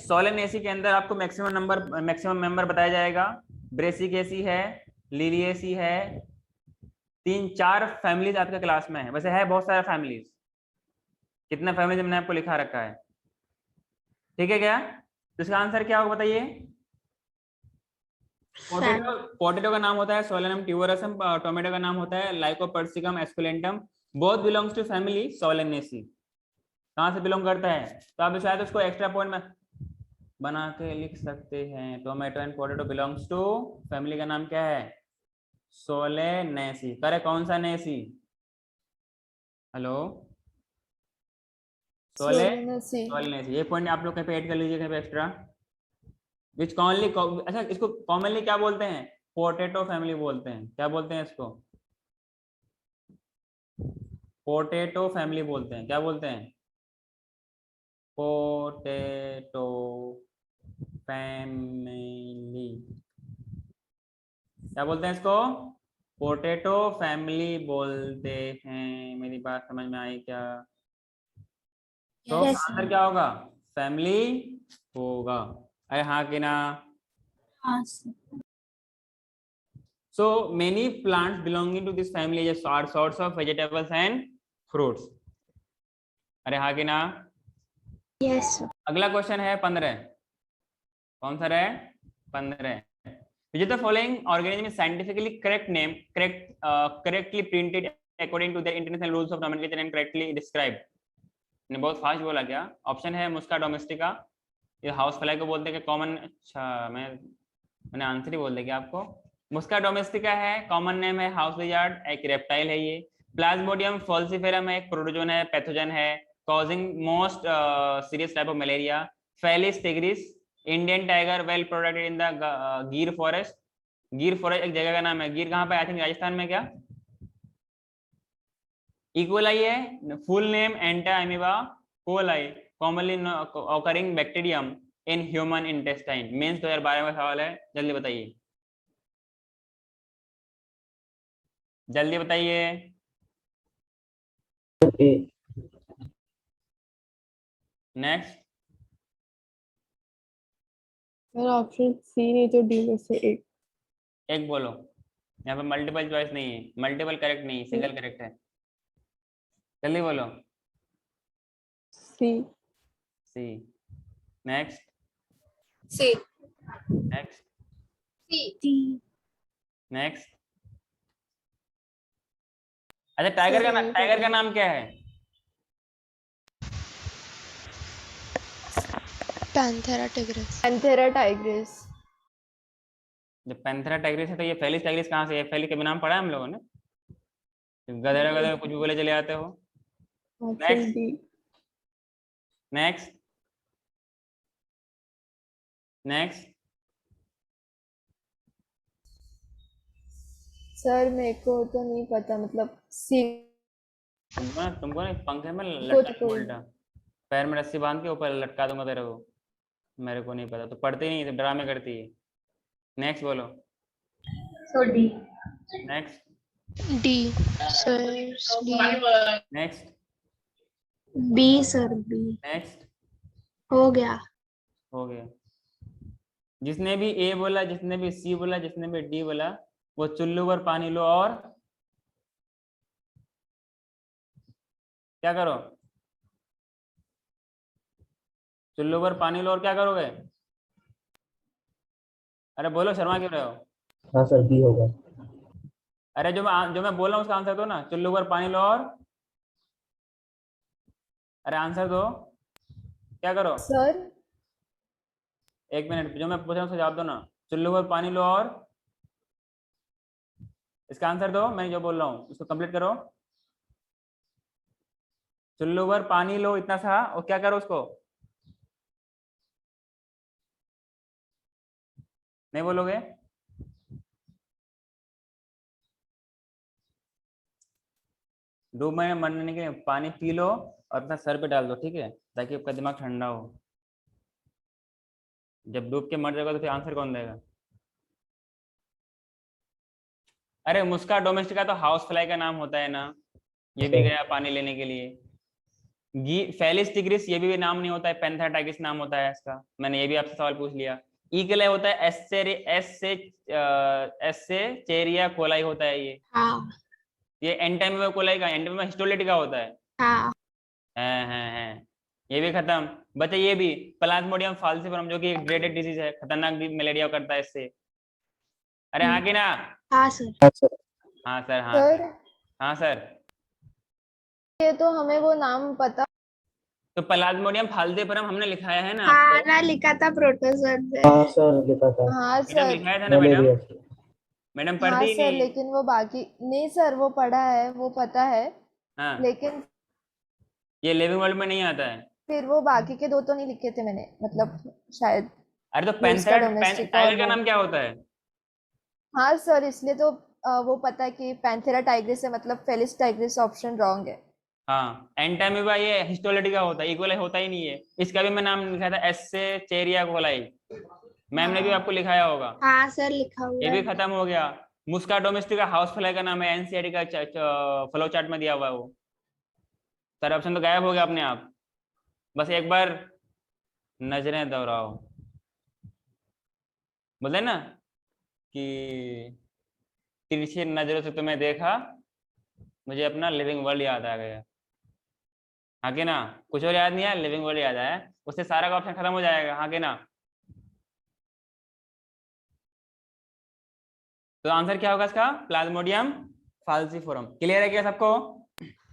सोलेनेसी के अंदर आपको मैक्सिमम मेंबर बताया जाएगा। ब्रेसिकेसी है, लिलिएसी है, 3-4 फैमिलीज आपके क्लास में है, वैसे है बहुत सारा फैमिलीज। कितना फैमिलीज मैंने आपको लिखा रखा है, ठीक है क्या? तो इसका आंसर क्या होगा बताइए? पोटैटो का नाम होता है सोलेनम ट्यूबरसम, टोमेटो का नाम होता है Lycopersicum esculentum, both belongs to family Solanaceae. कहाँ से बिलोंग करता है? तो आप शायद उसको एक्स्ट्रा पॉइंट में बना के लिख सकते हैं। Tomato and potato belongs to family का नाम क्या है? सोलेनेसी। करे कौन सा नेसी? Hello, Solanaceae. सोलेनेसी। ये पॉइंट आप लोग कहीं पे ऐड कर लीजिए, कहीं पे एक्स्ट्रा। विच कॉमनली, अच्छा इसको कॉमनली क्या बोलते हैं? पोटैटो फैमिली बोलते हैं। क्या बोलते हैं इसको? पोटैटो फैमिली बोलते हैं। क्या बोलते हैं? Potato family. क्या बोलते हैं इसको? पोटैटो फैमिली बोलते हैं। मेरी बात समझ में आई क्या? तो Yes, आंसर क्या होगा? फैमिली होगा। अरे हाँ कि ना? हाँ sir. So many plants belonging to this family are sorts of vegetables and fruits. अरे हाँ कि ना? yes sir. अगला क्वेश्चन है 15। कौन सा है? 15। Which of the following organism is scientifically correct name, correctly printed according to the international rules of nomenclature and correctly described? ने बहुत फास्ट बोला क्या? ऑप्शन है मुस्का डोमेस्टिका, ये हाउस फ्लाई को बोलते हैं, कॉमन, अच्छा मैंने आंसर ही बोल दिया क्या आपको? मुस्का डोमेस्टिका है, कॉमन नेम है हाउस लिजार्ड, एक रेप्टाइल है ये। प्लाज्मोडियम फॉल्सिफेरम है, एक प्रोटोजोन है, पैथोजन है, causing most serious type of malaria. Felis tigris, Indian tiger, well protected in the Gir forest. Gir forest एक जगह का नाम है। गिर कहाँ पे? आई थिंक राजस्थान में क्या? इकोलाई है, full name Entamoeba coli, commonly occurring bacterium in human intestine. Mains 2012 का सवाल है, जल्दी बताइए। जल्दी बताइए। A. Next. Sir option C नहीं तो डी में से एक। एक बोलो, यहाँ पे मल्टीपल चॉइस नहीं है, मल्टीपल करेक्ट नहीं, सिंगल करेक्ट है। जल्दी बोलो। सी। C. Next. C. Next. C. Next. अच्छा, टाइगर का नहीं टाइगर का पता। नाम क्या है? Panthera tigris. Panthera Tigris. जब पैंथेरा टाइग्रिस है तो ये फेलिस टाइग्रिस कहाँ से है? फेलिस का नाम पढ़ा है हम लोगों ने? गधेड़ा गधेड़ा कुछ भी बोले चले जाते हो। Option next. D. Next. Next. Sir मेरे को तो नहीं पता, मतलब सी। तुमको ना पंखे में कुछ लटका दूंगा कोई। उल्टा, पैर में रस्सी बांध के ऊपर लटका दूंगा तेरे को। मेरे को नहीं पता, तो पढ़ती नहीं, तो ड्रामे करती है। नेक्स्ट बोलो। So D. Next. D sir D. Next. B sir B. Next. हो गया। हो गया। जिसने भी ए बोला, जिसने भी सी बोला, जिसने भी डी बोला, वो चुल्लू पर पानी लो और क्या करो? चुल्लू पर पानी लो और क्या करोगे? अरे बोलो, शर्मा क्यों रहे हो? हाँ सर, बी होगा। अरे जो मैं बोल रहा हूँ उसका आंसर दो ना। चुल्लू पर पानी लो और, अरे आंसर दो, क्या करो? सर एक मिनट, जो मैं पूछ रहा हूँ उसका जवाब दो ना। चुल्लू पर पानी लो और इसका आंसर दो। मैं जो बोल रहा हूँ उसको कंप्लीट करो। चुल्लू पर पानी लो इतना सा, और क्या करो उसको? नहीं बोलोगे? डूब में मरने के लिए पानी पी लो और अपना सर पे डाल दो, ठीक है, ताकि आपका दिमाग ठंडा हो। जब डूब के मर जाएगा तो फिर आंसर कौन देगा? अरे मुस्का डोमेस्टिका तो हाउस फ्लाई का नाम होता है ना, ये भी गया पानी लेने के लिए। फेलिस टिग्रिस ये भी नाम नहीं होता है, पैंथेरा टाइग्रिस नाम होता है इसका। मैंने ये भी आपसे सवाल पूछ लिया। ई के लिए होता है एस से चेरिया कोलाई होता है ये। हाँ ये एंटाइमिया कोलाई का, एंटाइमिया हिस्टोलिटिका होता है। हाँ। है। ये भी खत्म। बच्चे ये भी प्लाज्मोडियम फाल्सिफरम, जो कि ग्रेडेड डिजीज है, खतरनाक मलेरिया करता है इससे। अरे हाँ कि ना? हाँ सर। हाँ सर। हाँ सर। हाँ सर सर। हाँ सर। ये तो हमें वो नाम पता। तो प्लाज्मोडियम फाल्सिफरम हमने लिखाया है ना हाँ आपको? ना, लिखा था प्रोटोजोन में। हाँ सर, लिखा था। हाँ मैडम सर। लिखाया था ना मैडम? मलेरिया। मैडम हाँ पढ़ती ही सर, नहीं। लेकिन वो बाकी नहीं सर, वो पढ़ा है, वो पता है, हाँ, लेकिन ये लिविंग वर्ल्ड में नहीं आता है। फिर वो बाकी के दो तो नहीं लिखे थे मैंने, मतलब शायद अरे तो मुस्का पैंथेरा डोमेस्टिक और टाइगर का वो। नाम क्या होता है? हाँ सर, इसलिए तो वो पता है कि पैंथेरा टाइग्रिस है, मतलब फेलिस टाइग्रिस ऑप्शन रॉन्ग है। हाँ, एंटामीबा ये हिस्टोलिटिका होता है, इक्वल होता ही नहीं है। इसका भी मैं नाम लिखा था, एस से चेरिया कोलाई। मैम ने भी आपको लिखाया होगा। हाँ सर, लिखा ये हुआ भी है। खत्म हो गया। मुस्का डोमेस्टिका हाउस फ्लाई का नाम है, एनसीईआरटी का फ्लो चार्ट में दिया हुआ है वो। सारे ऑप्शन तो गायब हो गया अपने आप। बस एक बार नजरें दोहराओ। बोले ना कि तिरछी नजरों से तुम्हें देखा, मुझे अपना लिविंग वर्ल्ड याद आ गया। हाँ कि ना? कुछ और याद नहीं आया, लिविंग वर्ल्ड याद आया, उससे सारा का ऑप्शन खत्म हो जाएगा। हाँ कि ना? तो आंसर क्या होगा इसका? प्लाज्मोडियम फाल्सिफोरम। क्लियर है क्या सबको?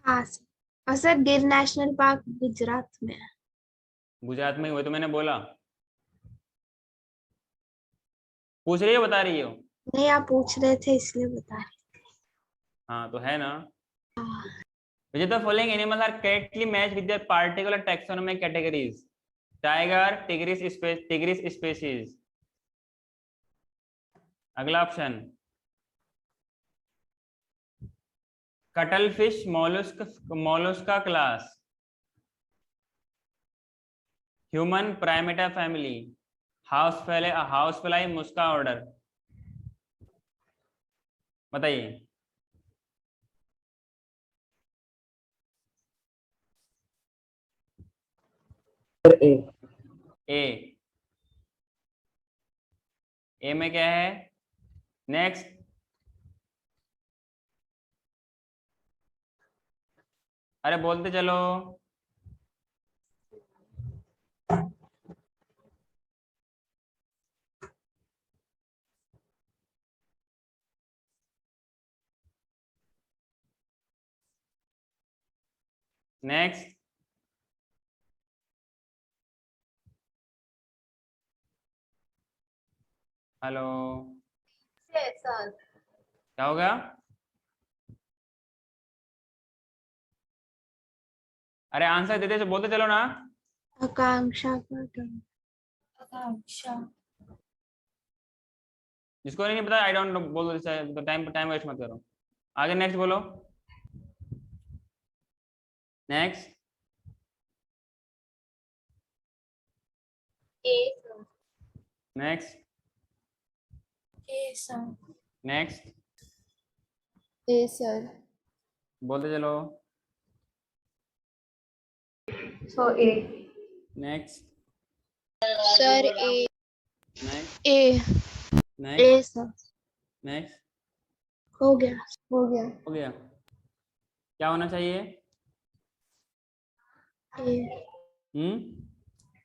हाँ सर। और सर गिर नेशनल पार्क गुजरात में है। गुजरात में हुए तो मैंने बोला। पूछ रही हो, बता रही हो? नहीं, आप पूछ रहे थे इसलिए बता रही। हाँ तो है ना। हाँ। Which of the following animals are correctly matched with their particular taxonomic categories? Tiger, tigris species. अगला option, cuttle fish Mollusca class, human Primata family, house fly मुस्का ऑर्डर। बताइए। ए। ए में क्या है? नेक्स्ट। अरे बोलते चलो। नेक्स्ट। Hello, Yes, sir. क्या हो गया? अरे आंसर देते तो बोलते चलो ना। आकांक्षा का Akanksha. जिसको नहीं पता आई डोंट नो बोल दो, टाइम टाइम वेस्ट मत करो। आगे नेक्स्ट बोलो। Next. A, sir. Next. A, sir. Next. A sir. बोलते चलो। So A. Next. Sir A next. A next. A sir. Next. हो गया। हो गया। हो गया। क्या होना चाहिए? ए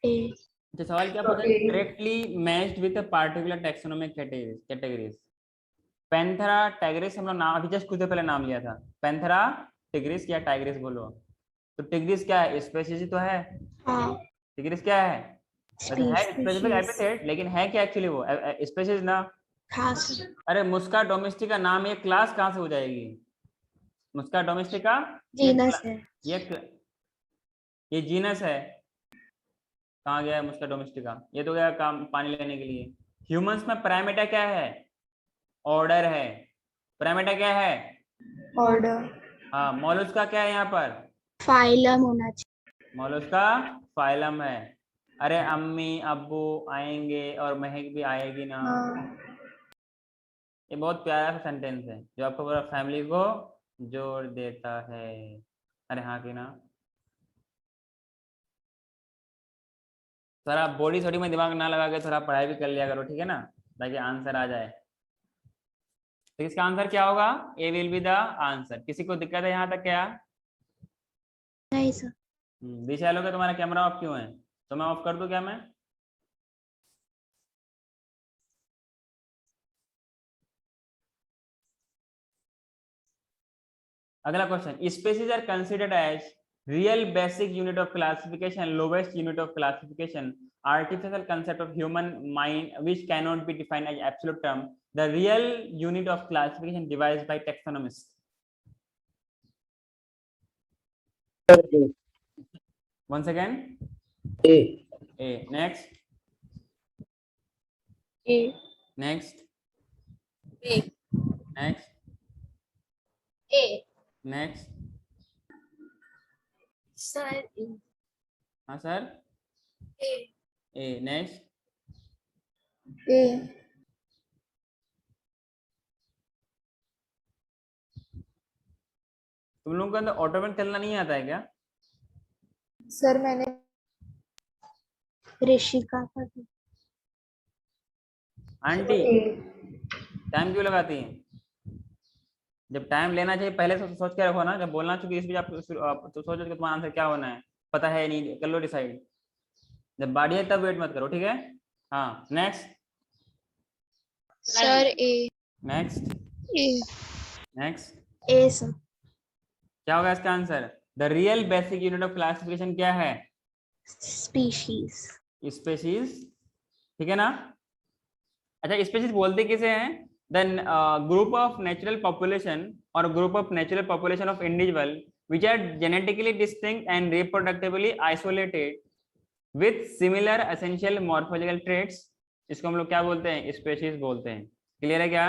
ए। अच्छा, सवाल क्या पूछा? Directly matched with a particular taxonomic categories. Panthera Tigris हम लोग नाम अभी जस्ट कुछ देर पहले नाम लिया था। पैंथेरा टिग्रिस या टाइग्रिस बोलो। तो टिग्रिस क्या है? स्पेसीज तो है। हाँ। टिग्रिस क्या है? वैसे है स्पेसिफिक Species. एपिथेट, लेकिन है क्या एक्चुअली वो स्पेसीज ना। खास। अरे मुस्का डोमेस्टिका नाम ये क्लास कहाँ से हो जाएगी? मुस्का डोमेस्टिका जीनस है। ये जीनस है। कहाँ गया है मुस्का डोमेस्टिका? ये तो गया काम पानी लेने के लिए। ह्यूमंस में प्राइमेटा क्या है? ऑर्डर है। प्राइमेटा क्या है? ऑर्डर। हाँ, मोलस्का क्या है यहाँ पर? फाइलम होना चाहिए। मोलस्का फाइलम है। अरे अम्मी अब्बू आएंगे और महक भी आएगी ना। हाँ। ये बहुत प्यारा सा सेंटेंस है जो आपको पूरा फैमिली को जोड़ देता है। अरे हाँ कि ना। थोड़ा बॉडी थोड़ी में दिमाग ना लगा के थोड़ा पढ़ाई भी कर लिया करो, ठीक है ना, ताकि आंसर आ जाए। तो इसका आंसर क्या होगा? ए विल बी द आंसर। किसी को दिक्कत है यहाँ तक क्या? नहीं सर। दिशा लोग तुम्हारा कैमरा ऑफ क्यों है? तो मैं ऑफ कर दूं क्या? मैं अगला question. Species are considered as real basic unit of classification and lowest unit of classification, artificial concept of human mind which cannot be defined as absolute term, the real unit of classification devised by taxonomists. Once again, a next, A next, B. next, A. next. Sir. A. हाँ sir. A. a next. ए। तुम लोगों को अंदर auto में चलना नहीं आता है क्या? सर मैंने ऋषिका का भी। Aunty A. टाइम क्यों लगाती हैं? जब टाइम लेना चाहिए पहले से सोच के रखो ना। जब बोलना चाहिए इस बीच आप तो सोचो कि तुम्हारा आंसर क्या होना है, पता है नहीं, कर लो डिसाइड। जब बाड़ी है तब वेट मत करो, ठीक है? हाँ next. Sir A next. A next. A sir. क्या होगा इसका answer? The real basic unit of classification क्या है? स्पीशीज। स्पेसीज, ठीक है ना? अच्छा, स्पेसीज बोलते किसे हैं? then group of natural population or group of natural population of individual which are genetically distinct and reproductively isolated with similar essential morphological traits, इसको हम लोग क्या बोलते हैं? स्पेसीज बोलते हैं। क्लियर है क्या?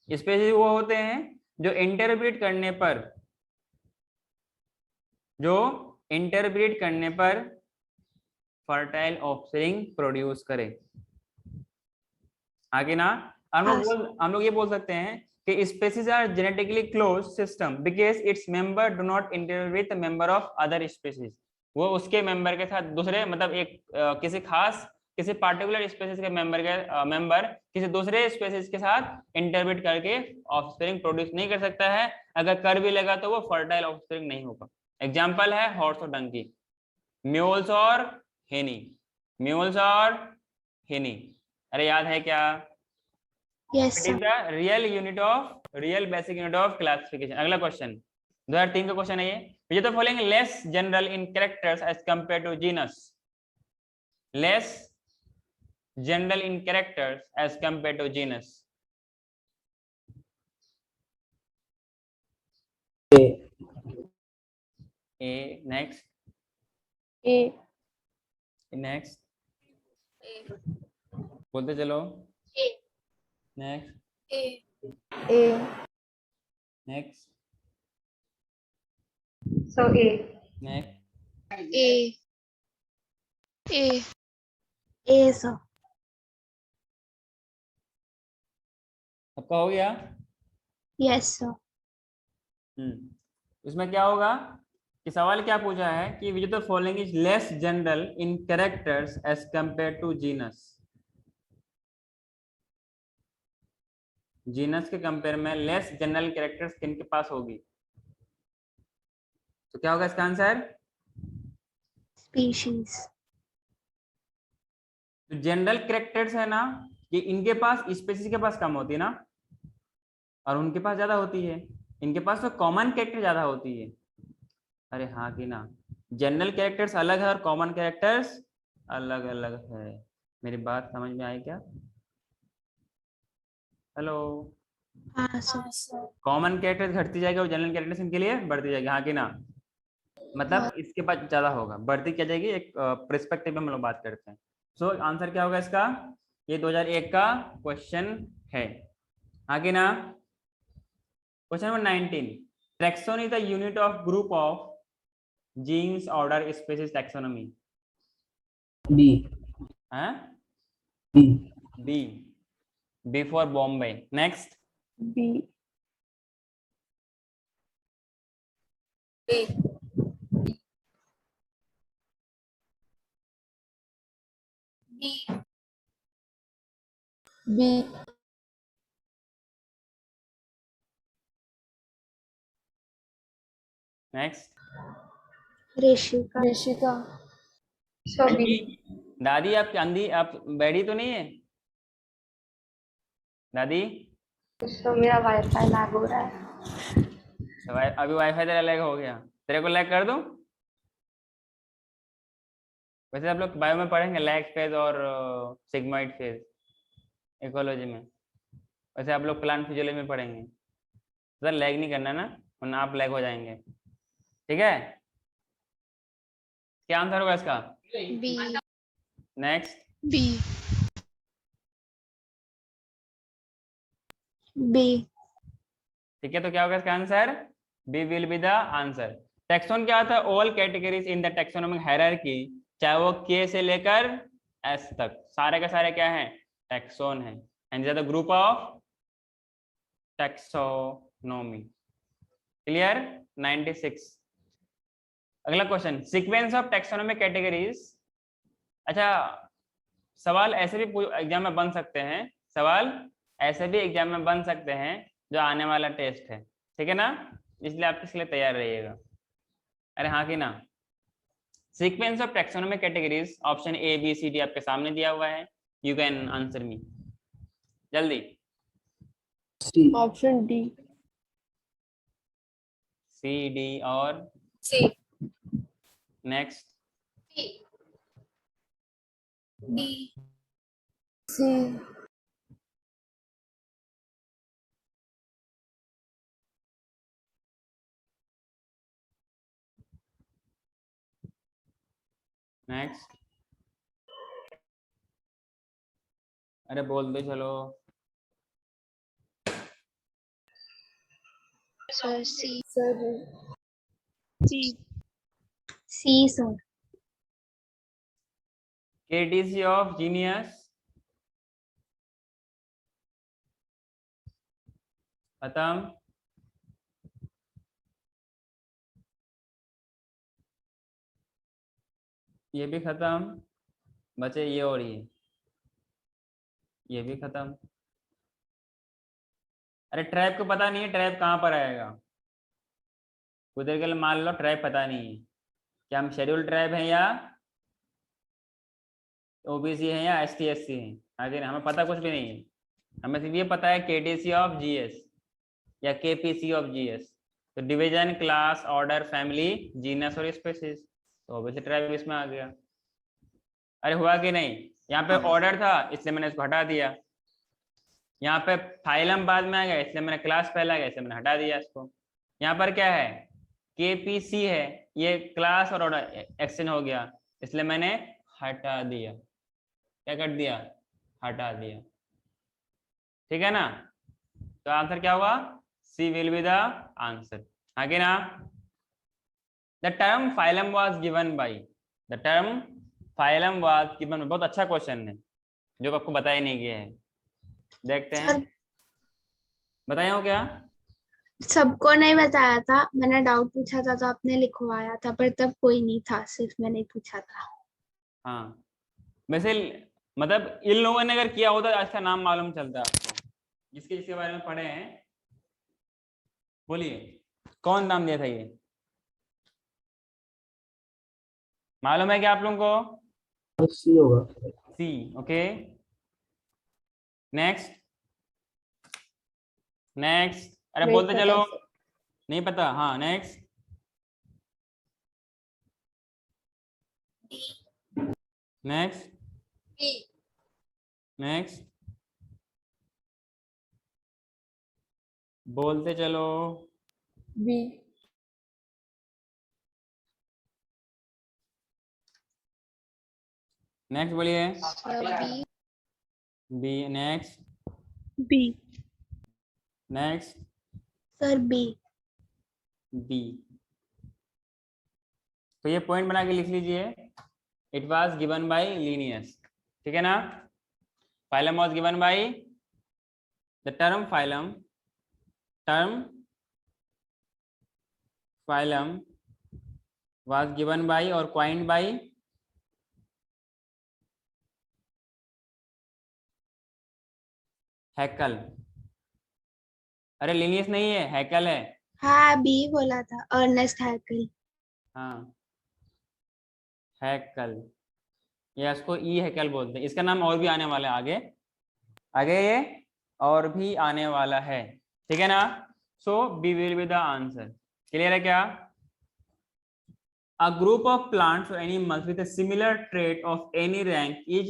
स्पेसीज वो होते हैं जो इंटरब्रीड करने पर फर्टाइल ऑफस्प्रिंग प्रोड्यूस करे। आगे ना हम लोग ये बोल सकते हैं कि species are genetically close system because its member do not interbreed with member of other species. वो उसके मेंबर के साथ दूसरे मतलब एक किसी खास किसी पार्टिकुलर स्पीसीज के मेंबर किसी दूसरे स्पीसीज के साथ इंटरब्रीड करके ऑफस्प्रिंग प्रोड्यूस नहीं कर सकता है। अगर कर भी लेगा तो वो फर्टाइल ऑफस्प्रिंग नहीं होगा। एग्जांपल है हॉर्स और डंकी, म्यूल्स और हेनी, म्यूल्स और हेनी। अरे याद है क्या? Yes, it sir. Is the real basic unit of classification. अगला क्वेश्चन 2003 का क्वेश्चन है ये। Which of the following less general in characters as compare to genus? Less general in characters as compare to genus. A. A next, A. Next A. बोलते चलो। A. Next, A. A. Next, So A. Next. A. A. A, sir. सबका हो गया? Yes, sir. इसमें क्या होगा कि सवाल क्या पूछा है कि which of the following is less general in characters as compare to genus. Genus के कंपेयर में लेस जनरल कैरेक्टर्स किनके पास होगी? तो क्या होगा इसका आंसर? Species. जो जनरल कैरेक्टर्स है ना, ये इनके पास स्पीशीज के पास कम होती है ना, और उनके पास ज्यादा होती है। इनके पास तो कॉमन कैरेक्टर ज्यादा होती है। अरे हाँ कि ना? जनरल कैरेक्टर्स अलग है और कॉमन कैरेक्टर्स अलग अलग है। मेरी बात समझ में आई क्या? हेलो? हाँ, sir. कॉमन कैरेक्टर्स घटती जाएगी और जनरल कैरेक्टर्स इनके लिए बढ़ती जाएगी, हाँ कि ना? मतलब इसके पास ज्यादा होगा, बढ़ती क्या जाएगी, एक पर्सपेक्टिव में हम लोग बात करते हैं। सो आंसर क्या होगा इसका? ये 2001 का क्वेश्चन है, हाँ कि ना? Question number 19, taxon is the unit of group of genus order species taxonomy. B. हैं? B. B, B for Bombay. Next, B. B. B. B. Next. Rishika. Rishika. So B. दादी आप अंधी, आप बैठी तो नहीं है दादी? So मेरा वाईफाई लैग हो रहा है। अभी वाईफाई तेरा लैग हो गया, तेरे को लैग कर दूं? वैसे आप लोग बायो में पढ़ेंगे लैग फेज और सिग्मॉइड फेज इकोलॉजी में। वैसे आप लोग प्लांट फिजियोलॉजी में पढ़ेंगे। तो लैग नहीं करना ना, वरना आप लैग हो जाएंगे, ठीक है? क्या आंसर होगा इसका? B. Next, B. B. ठीक है, तो क्या होगा इसका आंसर? B will be the answer. Taxon क्या होता है? All categories in the taxonomic hierarchy, चाहे वो के से लेकर एस तक, सारे के सारे क्या है? टैक्सोन है। And the group of taxonomy. Clear? 96। अगला question, sequence of taxonomic categories. अच्छा, सवाल ऐसे भी एग्जाम में बन सकते हैं, सवाल ऐसे भी एग्जाम में बन सकते हैं जो आने वाला टेस्ट है, ठीक है ना? इसलिए आप इसके लिए तैयार रहिएगा। अरे हाँ कि ना? Sequence of taxonomic categories, option A B C D आपके सामने दिया हुआ है। यू कैन आंसर मी जल्दी। C. Option D. C D और C. Next, B. D. C. Next. अरे बोल दो चलो। Sir, C. Sir. C. C, sir. KTC of genius खत्म। ये भी खत्म, बचे ये और ये भी खत्म। अरे ट्रैप को पता नहीं है ट्रैप कहाँ पर आएगा, कुछ देर के लिए मान लो ट्रैप पता नहीं है, क्या हम शेड्यूल ट्रैप है या ओबीसी है या एसटी एससी है, आगे हमें पता कुछ भी नहीं है। हमें सिर्फ ये पता है केटीसी ऑफ जीएस या केपीसी ऑफ जीएस। तो division, class, order, family, genus और स्पेसीज, तो ऑब्वियसली ट्रैप इसमें आ गया। अरे हुआ कि नहीं, यहाँ पे ऑर्डर था इसलिए मैंने इसको हटा दिया, यहाँ पे फाइलम बाद में आ गया इसलिए मैंने क्लास पहले आ गया इसलिए मैंने हटा दिया इसको। यहाँ पर क्या है, केपीसी है, ये क्लास और ऑर्डर एक्सचेंज हो गया इसलिए मैंने हटा दिया। क्या कर दिया, हटा दिया। ठीक है ना, तो आंसर क्या हुआ, सी विल बी द आंसर। आगे ना, the term phylum was given by, the term phylum was given, बहुत अच्छा क्वेश्चन है जो आपको बताया नहीं गया है। देखते हैं, बताए हो क्या? सबको नहीं बताया था, मैंने डाउट पूछा था तो आपने लिखवाया था, पर तब कोई नहीं था, सिर्फ मैंने पूछा था। हाँ वैसे मतलब इन लोगों ने अगर किया होता तो आज का नाम मालूम चलता आपको, जिसके जिसके बारे में पढ़े हैं। बोलिए कौन नाम दिया था ये, मालूम है क्या आप लोगों को? सी होगा। सी, ओके। नेक्स्ट, नेक्स्ट, अरे नहीं बोलते पता चलो। सर। नहीं पता, हाँ नेक्स्ट, नेक्स्ट, बी, नेक्स्ट, बोलते चलो। बी, नेक्स्ट बोलिए। B, B, next, B, next, sir B. B. तो ये पॉइंट बना के लिख लीजिए, it was given by Linnaeus, ठीक है ना। Phylum was given by, the term phylum, term phylum was given by और क्वाइंड बाय हैकल। अरे लीनियस नहीं है, हैकल है। हाँ बी बोला था, अर्नेस्ट हैकल। हाँ हैकल, या इसको ई हैकल बोलते हैं, इसका नाम और भी आने वाला है आगे, आगे ये और भी आने वाला है, ठीक है ना। So B will be the answer. Clear है क्या? A group of plants or animals with a similar trait of any rank is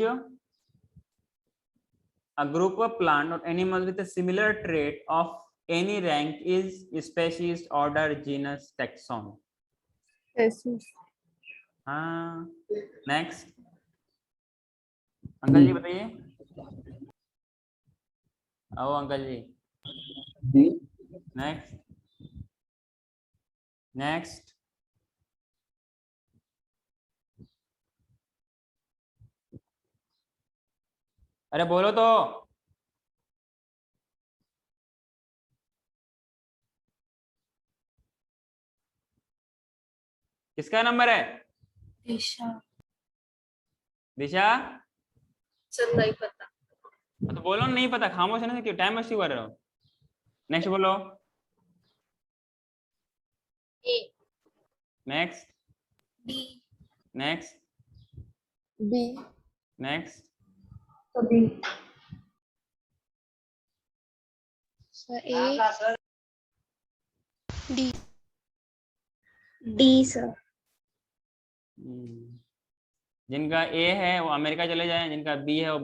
a group of plant or animals with a similar trait of any rank is species, order, genus, taxon. species, हाँ next, uncle जी बताइए। आओ uncle जी। B. Next, next, अरे बोलो तो। किसका number है? दिशा। दिशा, sir नहीं पता। तो बोलो नहीं पता, खामोश रहने से क्यों टाइम वेस्ट कर रहे हो। नेक्स्ट बोलो। A, next, B, next, B, next, तो B. Sir A, D, D sir. जिनका ए है वो अमेरिका चले जाएं, जिनका बी है वो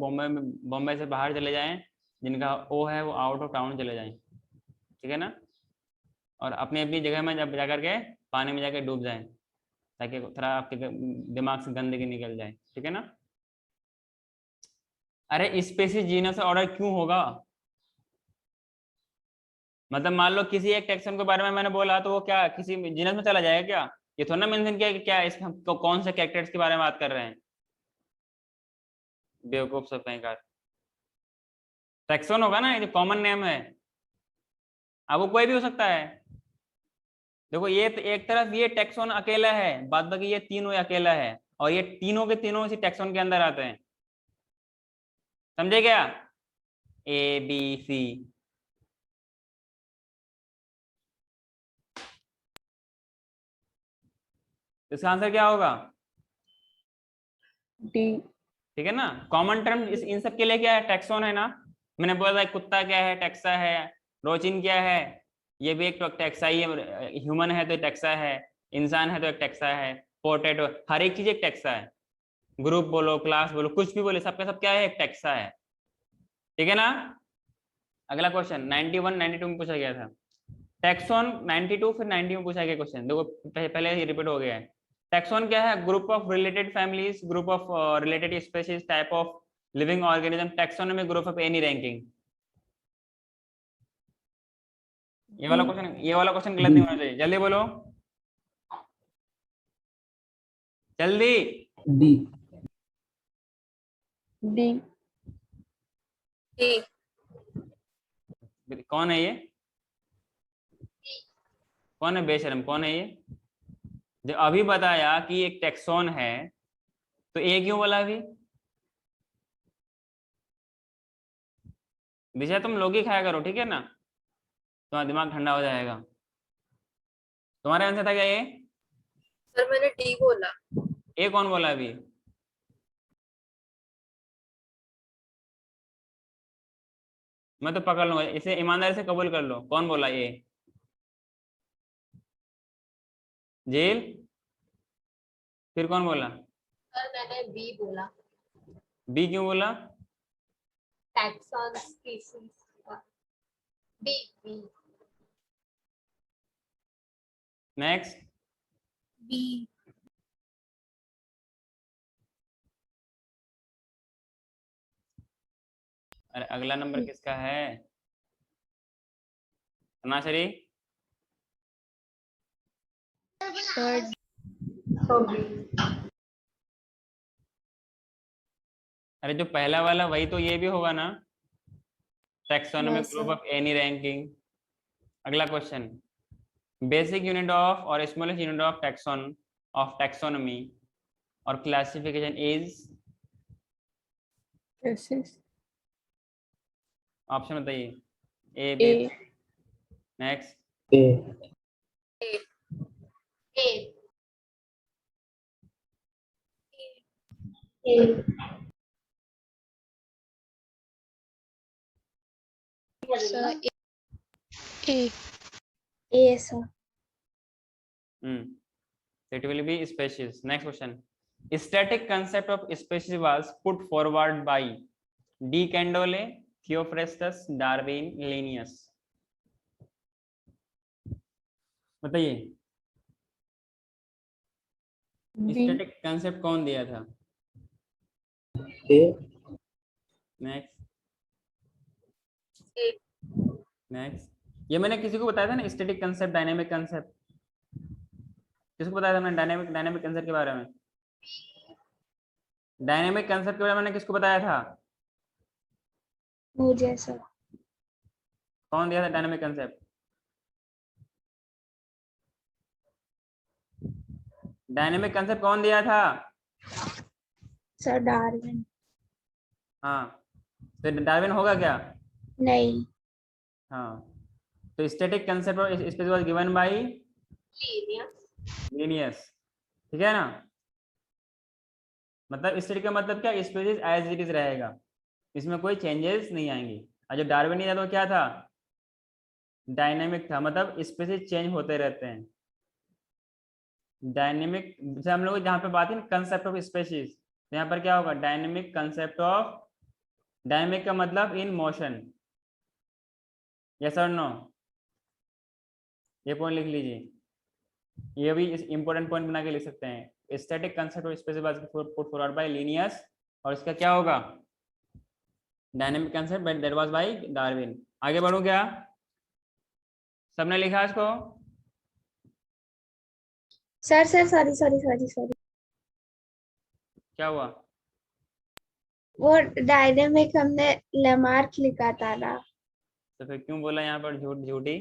बॉम्बे से बाहर चले जाएं, जिनका ओ है वो आउट ऑफ टाउन चले जाएं, ठीक है ना। और अपनी अपनी जगह में जब जाकर के पानी में जाकर डूब जाएं ताकि थोड़ा आपके दिमाग से गंदगी निकल जाए, ठीक है ना। अरे स्पेसीज, जीनस ऑर्डर क्यों होगा? मतलब मान लो किसी एक टैक्सन के बारे में मैंने बोला तो वो क्या किसी जीनस में चला जाएगा क्या? ये थोड़ा ना मेंशन किया कि क्या इसमें हम कौन से कैरेक्टर्स के बारे में बात कर रहे हैं। बेवकूफ सब कहीं का। टैक्सोन होगा ना, ये कॉमन नेम है, अब वो कोई भी हो सकता है। देखो ये एक तरफ ये टैक्सोन अकेला है, बाद बाकी ये तीनों अकेला है, और ये तीनों के तीनों इसी टैक्सोन के अंदर आते हैं। समझे क्या? A B C. इसका आंसर क्या होगा? डी। ठीक है ना। कॉमन टर्म इस इन सब के लिए क्या है? टैक्सोन है ना। मैंने बोला था कुत्ता क्या है? टैक्सा है। रोचिन क्या है? ये भी एक टैक्सा ही है। ह्यूमन है तो टैक्सा है, इंसान है तो एक टैक्सा है, पोटैटो, हर एक चीज एक टैक्सा है। ग्रुप बोलो, क्लास बोलो, कुछ भी बोले, सबका सब क्या है? एक टैक्सा है। ठीक है ना। अगला क्वेश्चन 91 92 में पूछा गया था। टैक्सोन 92 फिर 90 में पूछा गया क्वेश्चन। देखो पहले ही रिपीट हो गया है। टैक्सोन क्या है? Group of related families, group of related species, type of living organism. Taxonomy group of any ranking. ये वाला क्वेश्चन गलत नहीं होना चाहिए। जल्दी बोलो, जल्दी। डी। डी। डी। कौन है ये? कौन है बेशरम? कौन है ये? जो अभी बताया कि एक टैक्सोन है, तो ए क्यों बोला अभी? विषय तुम लोग ही खाया करो, ठीक है ना, तुम्हारा दिमाग ठंडा हो जाएगा। तुम्हारा आंसर था क्या ये? सर मैंने डी बोला। ए कौन बोला अभी? मैं तो पकड़ लूंगा इसे, ईमानदारी से कबूल कर लो। कौन बोला ए? जेल। फिर कौन बोला? सर मैंने बी बोला। बी क्यों बोला? टैक्सॉन स्पीशीज का बी। बी। नेक्स्ट। बी। अरे अगला नंबर किसका है? तनाशरी। सर अरे जो पहला वाला वही तो ये भी होगा ना, taxonomic Yes, group sir. Of any ranking. अगला क्वेश्चन, बेसिक यूनिट ऑफ और स्मॉलेस्ट यूनिट ऑफ टैक्सोनॉमी और क्लासिफिकेशन इज। स्पेसीज। ऑप्शन बताइए। A B. A. Next. A. A. A. Sir A A sir. It will be species. Next question. Static concept of species was put forward by D. Candolle, Theophrastus, Darwin, Linnaeus. बताइए B. Static concept कौन दिया था? ए। Next. ए। Next. ये मैंने किसी को बताया था ना, स्टैटिक कंसेप्ट, डायनेमिक कंसेप्ट। किसको बताया था मैंने डायनेमिक कंसेप्ट के बारे में? डायनेमिक कंसेप्ट के बारे में मैंने किसको बताया था? मुझे सर। कौन दिया था डायनेमिक कंसेप्ट? डायनेमिक कंसेप्ट कौन दिया था? Sir Darwin. हाँ, तो डार्विन होगा क्या? नहीं। हाँ, तो static concept of space was given by Linnaeus. ठीक है ना। मतलब स्टैटिक का मतलब क्या? स्पेसिस एज इट इज रहेगा, इसमें कोई चेंजेस नहीं आएंगी। और जो डार्विन दिया था वो क्या था? डायनेमिक था, मतलब स्पेसिस चेंज होते रहते हैं। डायनेमिक, जैसे हम लोग जहाँ पे बात है कंसेप्ट ऑफ स्पेसीज, यहाँ पर क्या होगा? डायनेमिक कंसेप्ट ऑफ, डायनेमिक का मतलब इन मोशन। यस और नो? ये पॉइंट लिख लीजिए, ये भी इंपॉर्टेंट पॉइंट बना के लिख सकते हैं। Static concept of species was put forward by Linnaeus, और इसका क्या होगा? Dynamic concept that was by Darwin. आगे बढ़ूं क्या? सबने लिखा इसको? Sir sorry. क्या हुआ? वो डायनेमिक हमने लेमार्क लिखा था ना। तो फिर क्यों बोला यहाँ पर झूठी?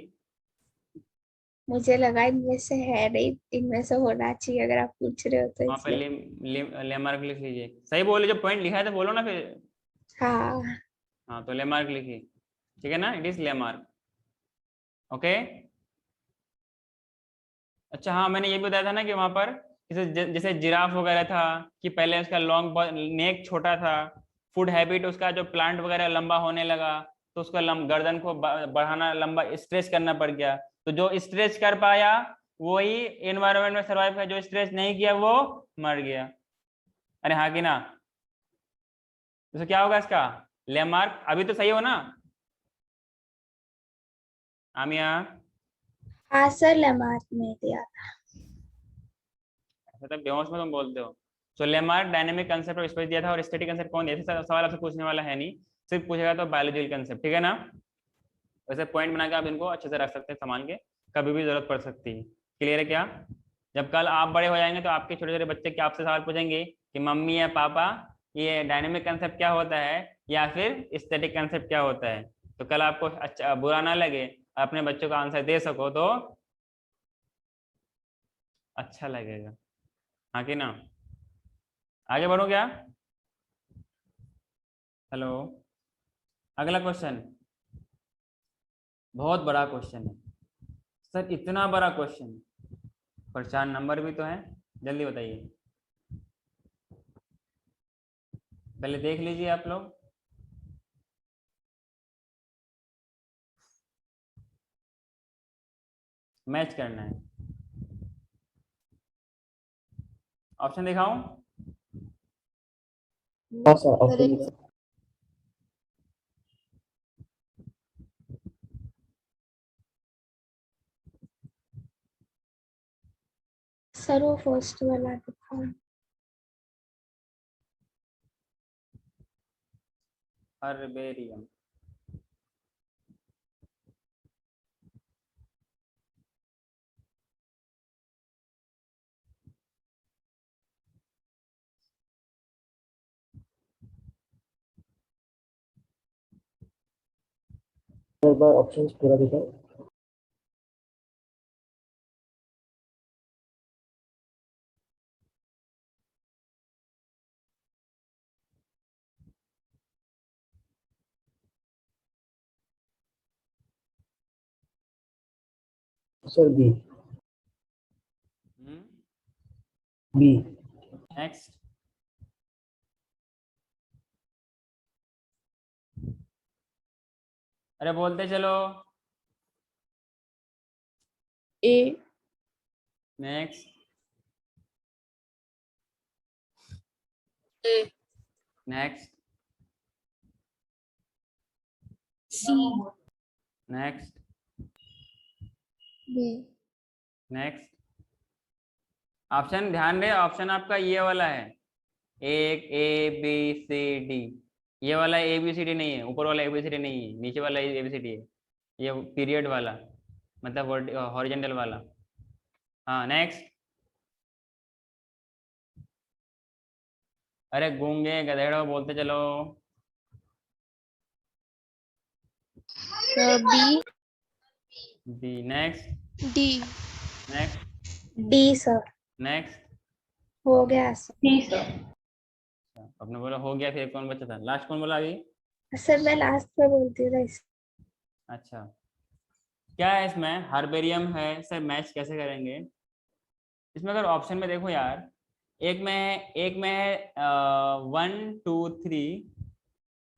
मुझे लगा इनमें से है नहीं, इनमें से होना चाहिए अगर आप पूछ रहे हो तो वहाँ पर इसलिए। लेमार्क लिख लीजिए। सही बोले, जो पॉइंट लिखा है तो बोलो ना फिर। हाँ हाँ तो लेमार्क लिखिए, ठीक है ना, इट इज लेमार्क। ओके। अच्छा हाँ, मैंने ये भी बताया था ना कि वहां पर जैसे जिराफ वगैरह था कि पहले उसका लॉन्ग नेक छोटा था, फूड हैबिट उसका जो प्लांट वगैरह लंबा होने लगा, तो उसका गर्दन को बढ़ाना, लंबा स्ट्रेच करना पड़ गया। तो जो स्ट्रेच कर पाया वही एनवायरनमेंट में सर्वाइव किया, जो स्ट्रेच नहीं किया वो मर गया। अरे हाँ कि ना? तो क्या होगा इसका? लेमार्क। अभी तो सही हो ना आमिया? हाँ सर, लेमार्क में दिया था। ऐसा तो बेहोश में तुम बोलते हो। सो लेमार्क डायनेमिक कंसेप्ट और स्पेस दिया था, और स्टैटिक कंसेप्ट कौन दिया था? सवाल आपसे पूछने वाला है नहीं, सिर्फ पूछेगा तो बायोलॉजिकल कंसेप्ट, ठीक है ना? वैसे पॉइंट बना के आप इनको अच्छे से रख सकते हैं संभाल के, कभी भी जरूरत पड़ सकती है। क्लियर है क्या? जब कल आप बड़े हो जाएंगे तो आपके छोटे छोटे बच्चे क्या आपसे सवाल पूछेंगे कि मम्मी या पापा ये डायनेमिक कंसेप्ट क्या होता है या फिर स्टैटिक कंसेप्ट क्या होता है। तो कल आपको अच्छा बुरा ना लगे, अपने बच्चों का आंसर दे सको तो अच्छा लगेगा, हाँ कि ना? आगे बढ़ो क्या? हेलो। अगला क्वेश्चन बहुत बड़ा क्वेश्चन है सर, इतना बड़ा क्वेश्चन पर 4 नंबर भी तो है। जल्दी बताइए, पहले देख लीजिए आप लोग। मैच करना है। ऑप्शन दिखाऊं? हाँ सर, सर ऑप्शन एक दिया। सर वो फर्स्ट वाला दिखा। हर्बेरियम। एक बार ऑप्शंस पूरा दिखाओ। Sir B. बी। नेक्स्ट। अरे बोलते चलो। A. Next. A, next. C, next. B. Next. Option ध्यान दे, ऑप्शन आपका ये वाला है, एक ए बी सी डी। ये वाला ए बी सी डी नहीं है, ऊपर वाला ए बी सी डी नहीं है, नीचे वाला ए बी सी डी है, ये पीरियड वाला मतलब हॉरिजॉन्टल वाला। हाँ नेक्स्ट। अरे गूंगे गधेड़ो बोलते चलो। Sir B. B. Next. D. Next. D sir. Next. हो गया सर। सी सर। आपने बोला हो गया, फिर कौन बचा था? लास्ट कौन बोला अभी? सर मैं लास्ट में बोलती हूँ इस। अच्छा, क्या है इसमें? हर्बेरियम है सर, मैच कैसे करेंगे इसमें? अगर ऑप्शन में देखो यार, एक में है 1 2 3,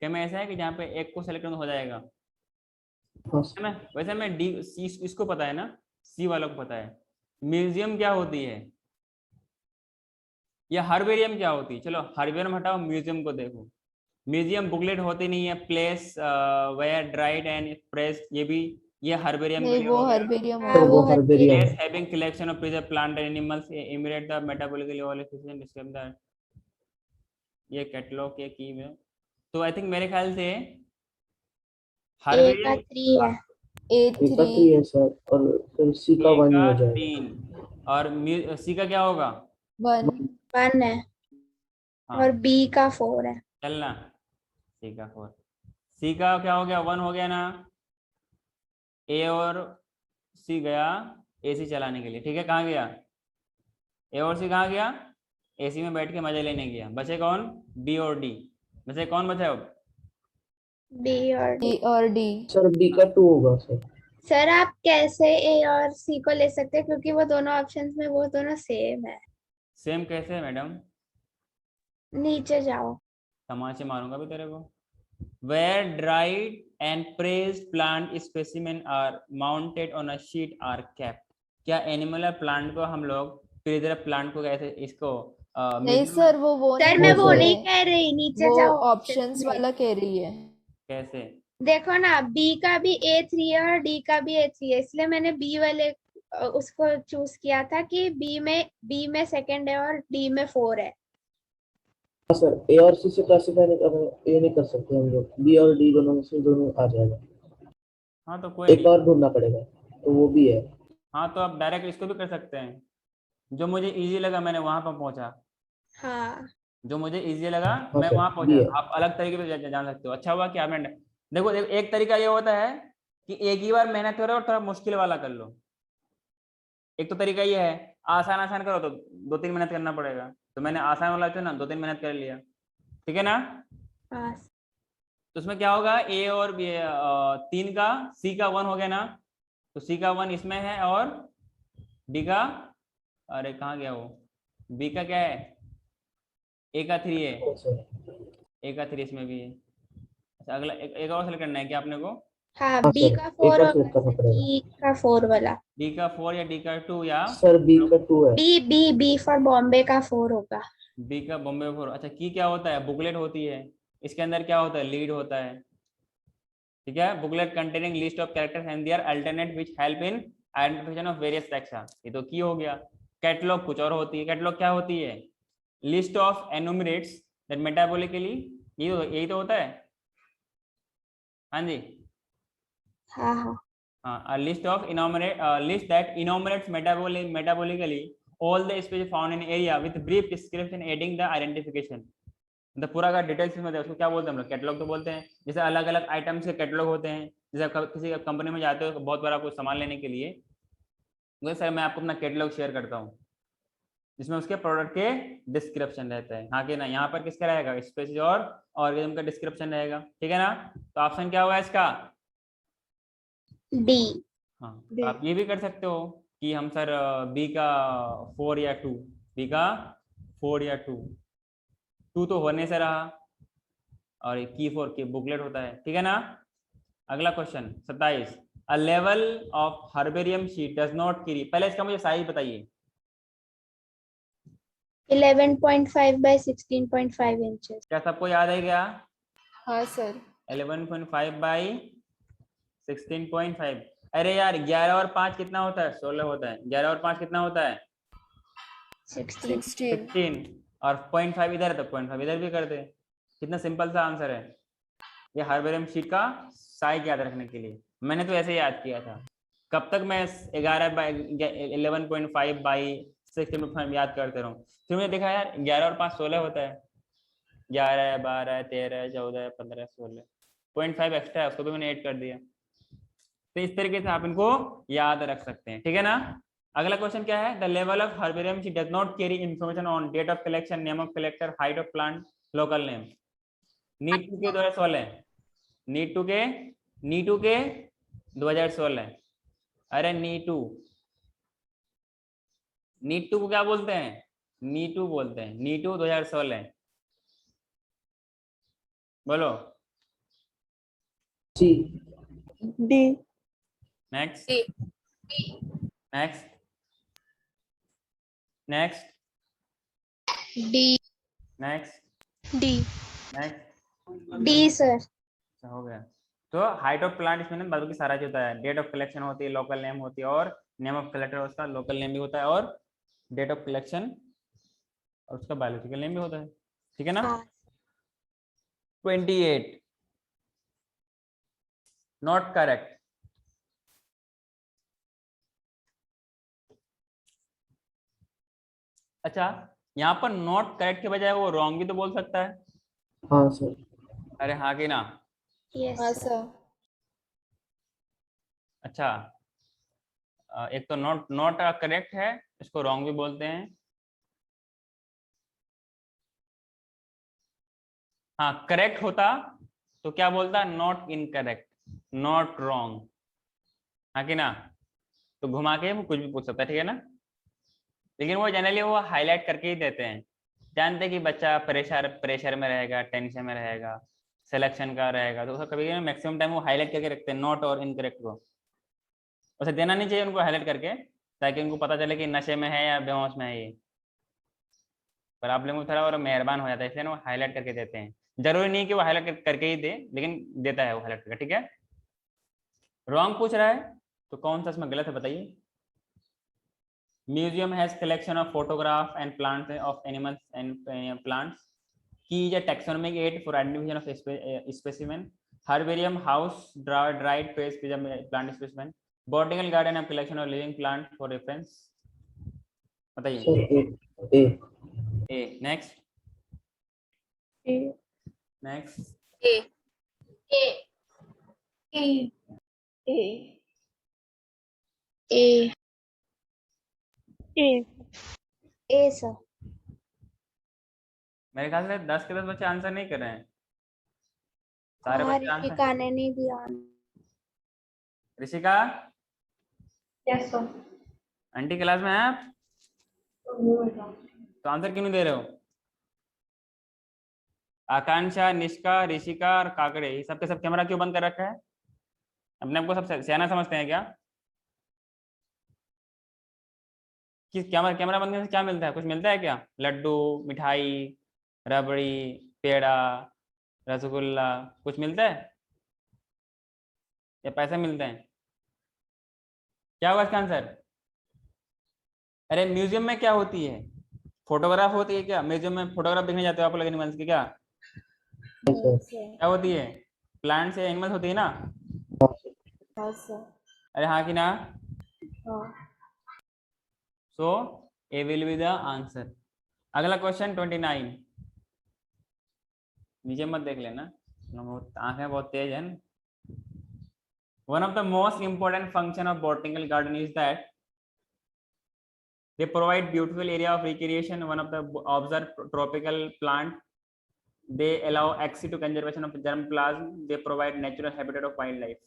क्या में ऐसा है कि जहाँ पे एक को सेलेक्ट हो जाएगा? हाँ है ना? वैसे मैं डी सी इसको पता है ना, सी वालों को पता है। म्यूजियम क्या होती है या हर्बेरियम क्या होती है? चलो हर्बेरियम हटाओ, म्यूजियम को देखो। म्यूजियम बुकलेट होती नहीं है, place where dried and pressed, ये भी ये हर्बेरियम के नहीं, लिए वो हो गया। हर्बेरियम हाँ सर, होगा। वो वो हर्बेरियम Place है। having collection of preserved plant and animals imitate the metabolical evolution and describe the, ये कैटलॉग ये की में। तो आई थिंक मेरे ख्याल से ए का हर्बेरियम 3 है। ए ए का 3 3। है सर, और फिर सी का 1 ही का हो जाएगा। 3 और सी का क्या होगा? 1। 1 है हाँ और बी का 4 है। चलना, सी का 4, सी का क्या हो गया? 1 हो गया ना, ए और सी गया एसी चलाने के लिए, ठीक है। कहाँ गया? ए और सी कहाँ गया? एसी में बैठ के मजा लेने गया। बचे कौन? बी और डी। बचे कौन बचा अब? बी और डी। E और D। सर बी का 2 होगा सर। सर आप कैसे ए और सी को ले सकते हैं, क्योंकि वो दोनों ऑप्शंस में वो दोनों सेम है। सेम कैसे है मैडम? नीचे जाओ। तमाचे मारूंगा भी तेरे को। Where dried and pressed plant specimen are mounted on a sheet are kept। क्या एनिमल या प्लांट को हम लोग प्रिजर्व प्लांट को कैसे इसको नहीं सर, वो सर नहीं मैं बोल वो रहे। नहीं कह रही, नीचे वो जाओ ऑप्शंस में। वाला कह रही है। कैसे? देखो ना, बी का भी A3 है और डी का भी A3 है, इसलिए मैंने बी वाले उसको चूज किया था कि बी में सेकंड है और डी में 4 है। हाँ सर, ए और सी से क्लासिफाई नहीं कर, ये नहीं कर सकते हम लोग। बी और डी दोनों में से दोनों आ जाएगा। हाँ तो कोई एक नहीं। और ढूंढना पड़ेगा, तो वो भी है। हाँ तो आप डायरेक्ट इसको भी कर सकते हैं। जो मुझे इजी लगा मैंने वहां पर पहुंचा। हाँ जो मुझे इजी लगा हाँ मैं सर, वहां बी पहुंचा। है। आप अलग तरीके से जान सकते हो। अच्छा हुआ कि आपने देखो एक तरीका ये होता है कि एक ही बार मेहनत करो और थोड़ा मुश्किल वाला कर लो। एक तो तरीका ये है आसान आसान करो तो 2-3 मिनट करना पड़ेगा। तो मैंने आसान वाला चुना, 2-3 मिनट कर लिया, ठीक है ना। हाँ तो उसमें क्या होगा? ए और बी 3 का सी का 1 हो गया ना, तो सी का 1 इसमें है और डी का, अरे कहाँ गया वो, बी का क्या है? ए का 3 है, हाँ सर, ए का 3 इसमें भी है। अच्छा अगला एक और सेलेक्ट करना है क्या आपने को? हाँ, हाँ बी सर, का एक 4 और होगा सिलेक्ट करना सर, पड़ेगा। डी का 4 वाला। डी का 4 या डी का 2 या सर बी का 2 है। B B B for Bombay का 4 होगा। बी का बॉम्बे 4। अच्छा की क्या होता है? बुकलेट होती है। इसके अंदर क्या होता है? लीड होता है, ठीक है। Booklet containing list of characters and their alternate which help in identification of various taxa. ये तो की हो गया। कैटलॉग कुछ और होती है। कैटलॉग क्या होती है? लिस्ट ऑफ एनुमरेट्स दैट मेटाबॉलिकली, यही तो होता है। हाँ जी, हाँ हाँ a list of list that enumerates metabolically all the species found in area with brief description aiding the identification। मतलब पूरा का डिटेल्स में उसको क्या बोलते हैं हम लोग? कैटलॉग तो बोलते हैं। जैसे अलग अलग आइटम्स के कैटलॉग होते हैं। जैसे आप किसी कंपनी में जाते हो बहुत बड़ा कुछ सामान लेने के लिए, तो सर मैं आपको अपना कैटलॉग शेयर करता हूँ जिसमें उसके प्रोडक्ट के डिस्क्रिप्शन रहता है। हाँ कि ना, यहाँ पर किसका रहेगा? स्पीशीज और ऑर्गेनिज्म का डिस्क्रिप्शन रहेगा, ठीक है ना। तो ऑप्शन क्या होगा इसका? डी। हाँ तो आप ये भी कर सकते हो कि हम सर बी का 4 या 2, बी का 4 या 2 तो होने से रहा और की 4 की बुकलेट होता है, ठीक है ना। अगला question 27। A level of herbarium sheet does not carry, पहले इसका मुझे साइज बताइए। 11.5 by 16.5 इंचेस। क्या सबको याद है क्या? हाँ सर। 11.5 बाई 16.5। अरे यार 11 और 5 कितना होता है? 16 होता है। 11 और 5 कितना होता है? 16। 16। और 0.5 इधर है तो 0.5 इधर भी कर दे। कितना सिंपल सा आंसर है। ये हर्बेरियम शीट का साइज याद रखने के लिए मैंने तो ऐसे याद किया था। कब तक मैं 11.5 बाई 16.5 याद करते रहूं? फिर मैंने देखा यार 11 और 5 16 होता है। 11, 12, 13, 14, 15, 16, 0.5 एक्स्ट्रा है, उसको भी मैंने ऐड कर दिया। तो इस तरीके से आप इनको याद रख सकते हैं, ठीक है ना। अगला क्वेश्चन क्या है? The level of herbarium sheet does not carry information on date of collection, name of collector, height of plant, local name. NEET 2 के 2016, नीट टू के 2016। अरे नीट टू को क्या बोलते हैं? नीटू बोलते हैं। नीटू 2016 बोलो। C. D. Next D next next D next D next. D sir. हो गया। तो हाइट ऑफ प्लांट इसमें ना बाकी सारा जो होता है, डेट ऑफ कलेक्शन होती है, लोकल नेम होती है और नेम ऑफ कलेक्टर उसका लोकल नेम भी होता है और डेट ऑफ कलेक्शन और उसका बायोलॉजिकल नेम भी होता है, ठीक है ना। हाँ 28 नॉट करेक्ट। अच्छा यहाँ पर नॉट करेक्ट के बजाय वो रॉन्ग भी तो बोल सकता है। हाँ सर। अरे हाँ कि ना। यस हाँ सर। सर। अच्छा एक तो नॉट नॉट करेक्ट है, इसको रॉन्ग भी बोलते हैं। हाँ करेक्ट होता तो क्या बोलता, नॉट इनकरेक्ट, नॉट रॉन्ग, हाँ कि ना। तो घुमा के वो कुछ भी पूछ सकता है, ठीक है ना। लेकिन वो जनरली वो हाईलाइट करके ही देते हैं, जानते हैं कि बच्चा प्रेशर में रहेगा, टेंशन में रहेगा, सिलेक्शन का रहेगा, तो कभी मैक्सिमम टाइम वो हाईलाइट करके रखते हैं नॉट और इनकरेक्ट को। उसे देना नहीं चाहिए उनको हाईलाइट करके, ताकि उनको पता चले कि नशे में है या बेहोश में है ये। पर आप लोगों को थोड़ा और मेहरबान हो जाता है, इसलिए ना वो हाईलाइट करके देते हैं। जरूरी नहीं कि वो हाईलाइट करके ही दे, लेकिन देता है वो हाईलाइट करके, ठीक है। रॉन्ग पूछ रहा है तो कौन सा इसमें गलत है बताइए। Museum has collection of photograph and plants of animals and plants. Key is a taxonomic aid for identification of specimen. Herbarium house dried page plant specimen. Botanical garden of collection of living plant for reference. बताइए। Sir A A next A, next A A A A, A A, A sir. मेरे ख्याल से 10 के 10 बच्चे answer नहीं कर रहे हैं, सारे हाँ बच्चे आंसर। ऋषिका ने नहीं दिया। Rishika yes sir aunty class में है आप, तो आंसर क्यों नहीं दे रहे हो। आकांक्षा, निष्का, ऋषिका और काकड़े, ये सबके सब कैमरा क्यों बंद कर रखा है। अपने आपको सब सियाना समझते हैं क्या। किस कैमरा कैमरा बंद करने से क्या मिलता है, कुछ मिलता है क्या। लड्डू, मिठाई, रबड़ी, पेड़ा, रसगुल्ला, कुछ मिलता है या पैसे मिलते हैं। क्या होगा इसका आंसर। अरे म्यूजियम में क्या होती है, फोटोग्राफ होती है क्या। म्यूजियम में फोटोग्राफ देखने जाते हो आप लोग एनिमल्स की, क्या क्या होती है, प्लांट्स या एनिमल्स होती है ना। हाँ सर। अरे हाँ कि ना। हाँ। सो ए विल बी द आंसर। अगला क्वेश्चन 29। नीचे मत देख लेना, आंखें बहुत तेज है। One of the most important function of botanical garden is that they provide beautiful area of recreation. One of the observed tropical plant, they allow access to conservation of germplasm. They provide natural habitat of wildlife.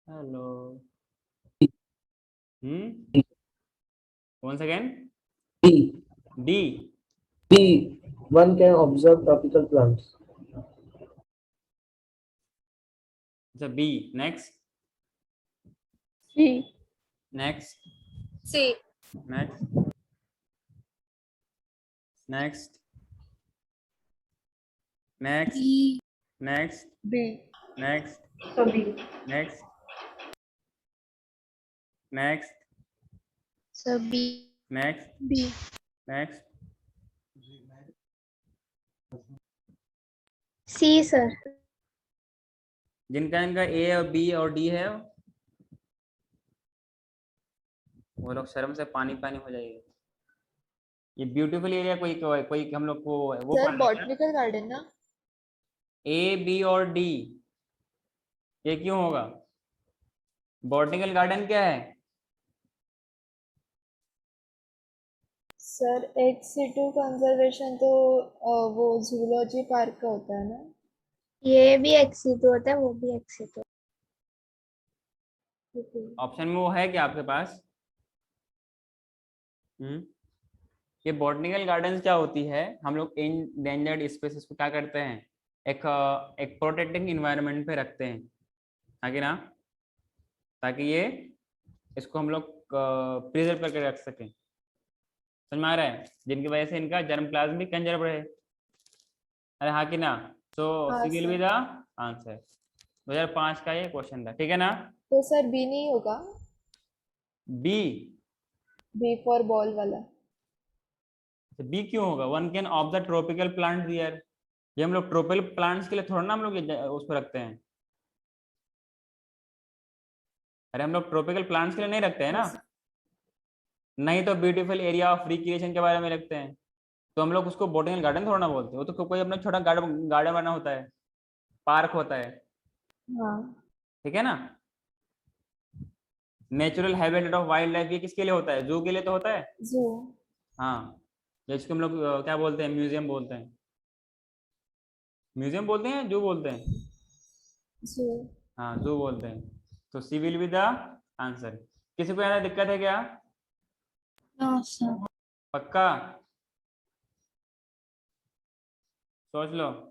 Hello. Once again. D. D. D. One can observe tropical plants. The B. Next. C, Next. C Next. Next. Next. B Next. B, Next. so B Next. Next. so B Next. B, Next. C sir. जिनका इनका ए और B और D है वो लोग शर्म से पानी पानी हो जाएगी। ये ब्यूटीफुल एरिया कोई कोई हम लोग को वो सर बॉटनिकल गार्डन ना। ए बी और डी ये क्यों होगा। बॉटनिकल गार्डन क्या है। सर एक्स2 कंजर्वेशन तो वो जूलॉजी पार्क का होता है ना। ये भी एक्सिट होता है, वो भी एक्सिट होता ऑप्शन में वो है क्या आपके पास। ये बॉटनिकल गार्डन्स क्या होती है, हम लोग इंडेंजर्ड स्पीशीज को क्या करते हैं, एक प्रोटेक्टिंग इन्वायरमेंट पे रखते हैं, है कि ना, ताकि ये इसको हम लोग प्रिजर्व करके रख सकें। समझ में आ रहा है, जिनकी वजह से इनका जर्म प्लाज्म भी कंजर्व रहे। अरे हाँ कि ना। सो सी विल बी द आंसर। 2005 का ये क्वेश्चन था, ठीक है ना। तो सर बी नहीं होगा। बी बी फॉर बॉल वाला। बी क्यों होगा। One can of the tropical plant here. ये हम लोग ट्रॉपिकल प्लांट्स के लिए थोड़ा ना हम लोग उसको रखते हैं। अरे हम लोग ट्रॉपिकल प्लांट्स के लिए नहीं रखते हैं ना, नहीं तो ब्यूटीफुल एरिया ऑफ रिक्रिएशन के बारे में रखते हैं। तो हम लोग उसको बॉटनिकल गार्डन थोड़ा ना बोलते हैं, वो तो कोई अपना छोटा गार्डन बना होता है, पार्क होता है। हाँ ठीक है ना। Natural habitat of wild life ये किसके लिए होता है, जू के लिए तो होता है। जू। हाँ, जिसको हम लोग क्या बोलते हैं, म्यूजियम बोलते हैं। म्यूजियम बोलते हैं, जू बोलते हैं। जू। हाँ, जू बोलते हैं। तो C will be the answer. किसी को यहाँ दिक्कत है क्या? No sir. पक्का? सोच लो।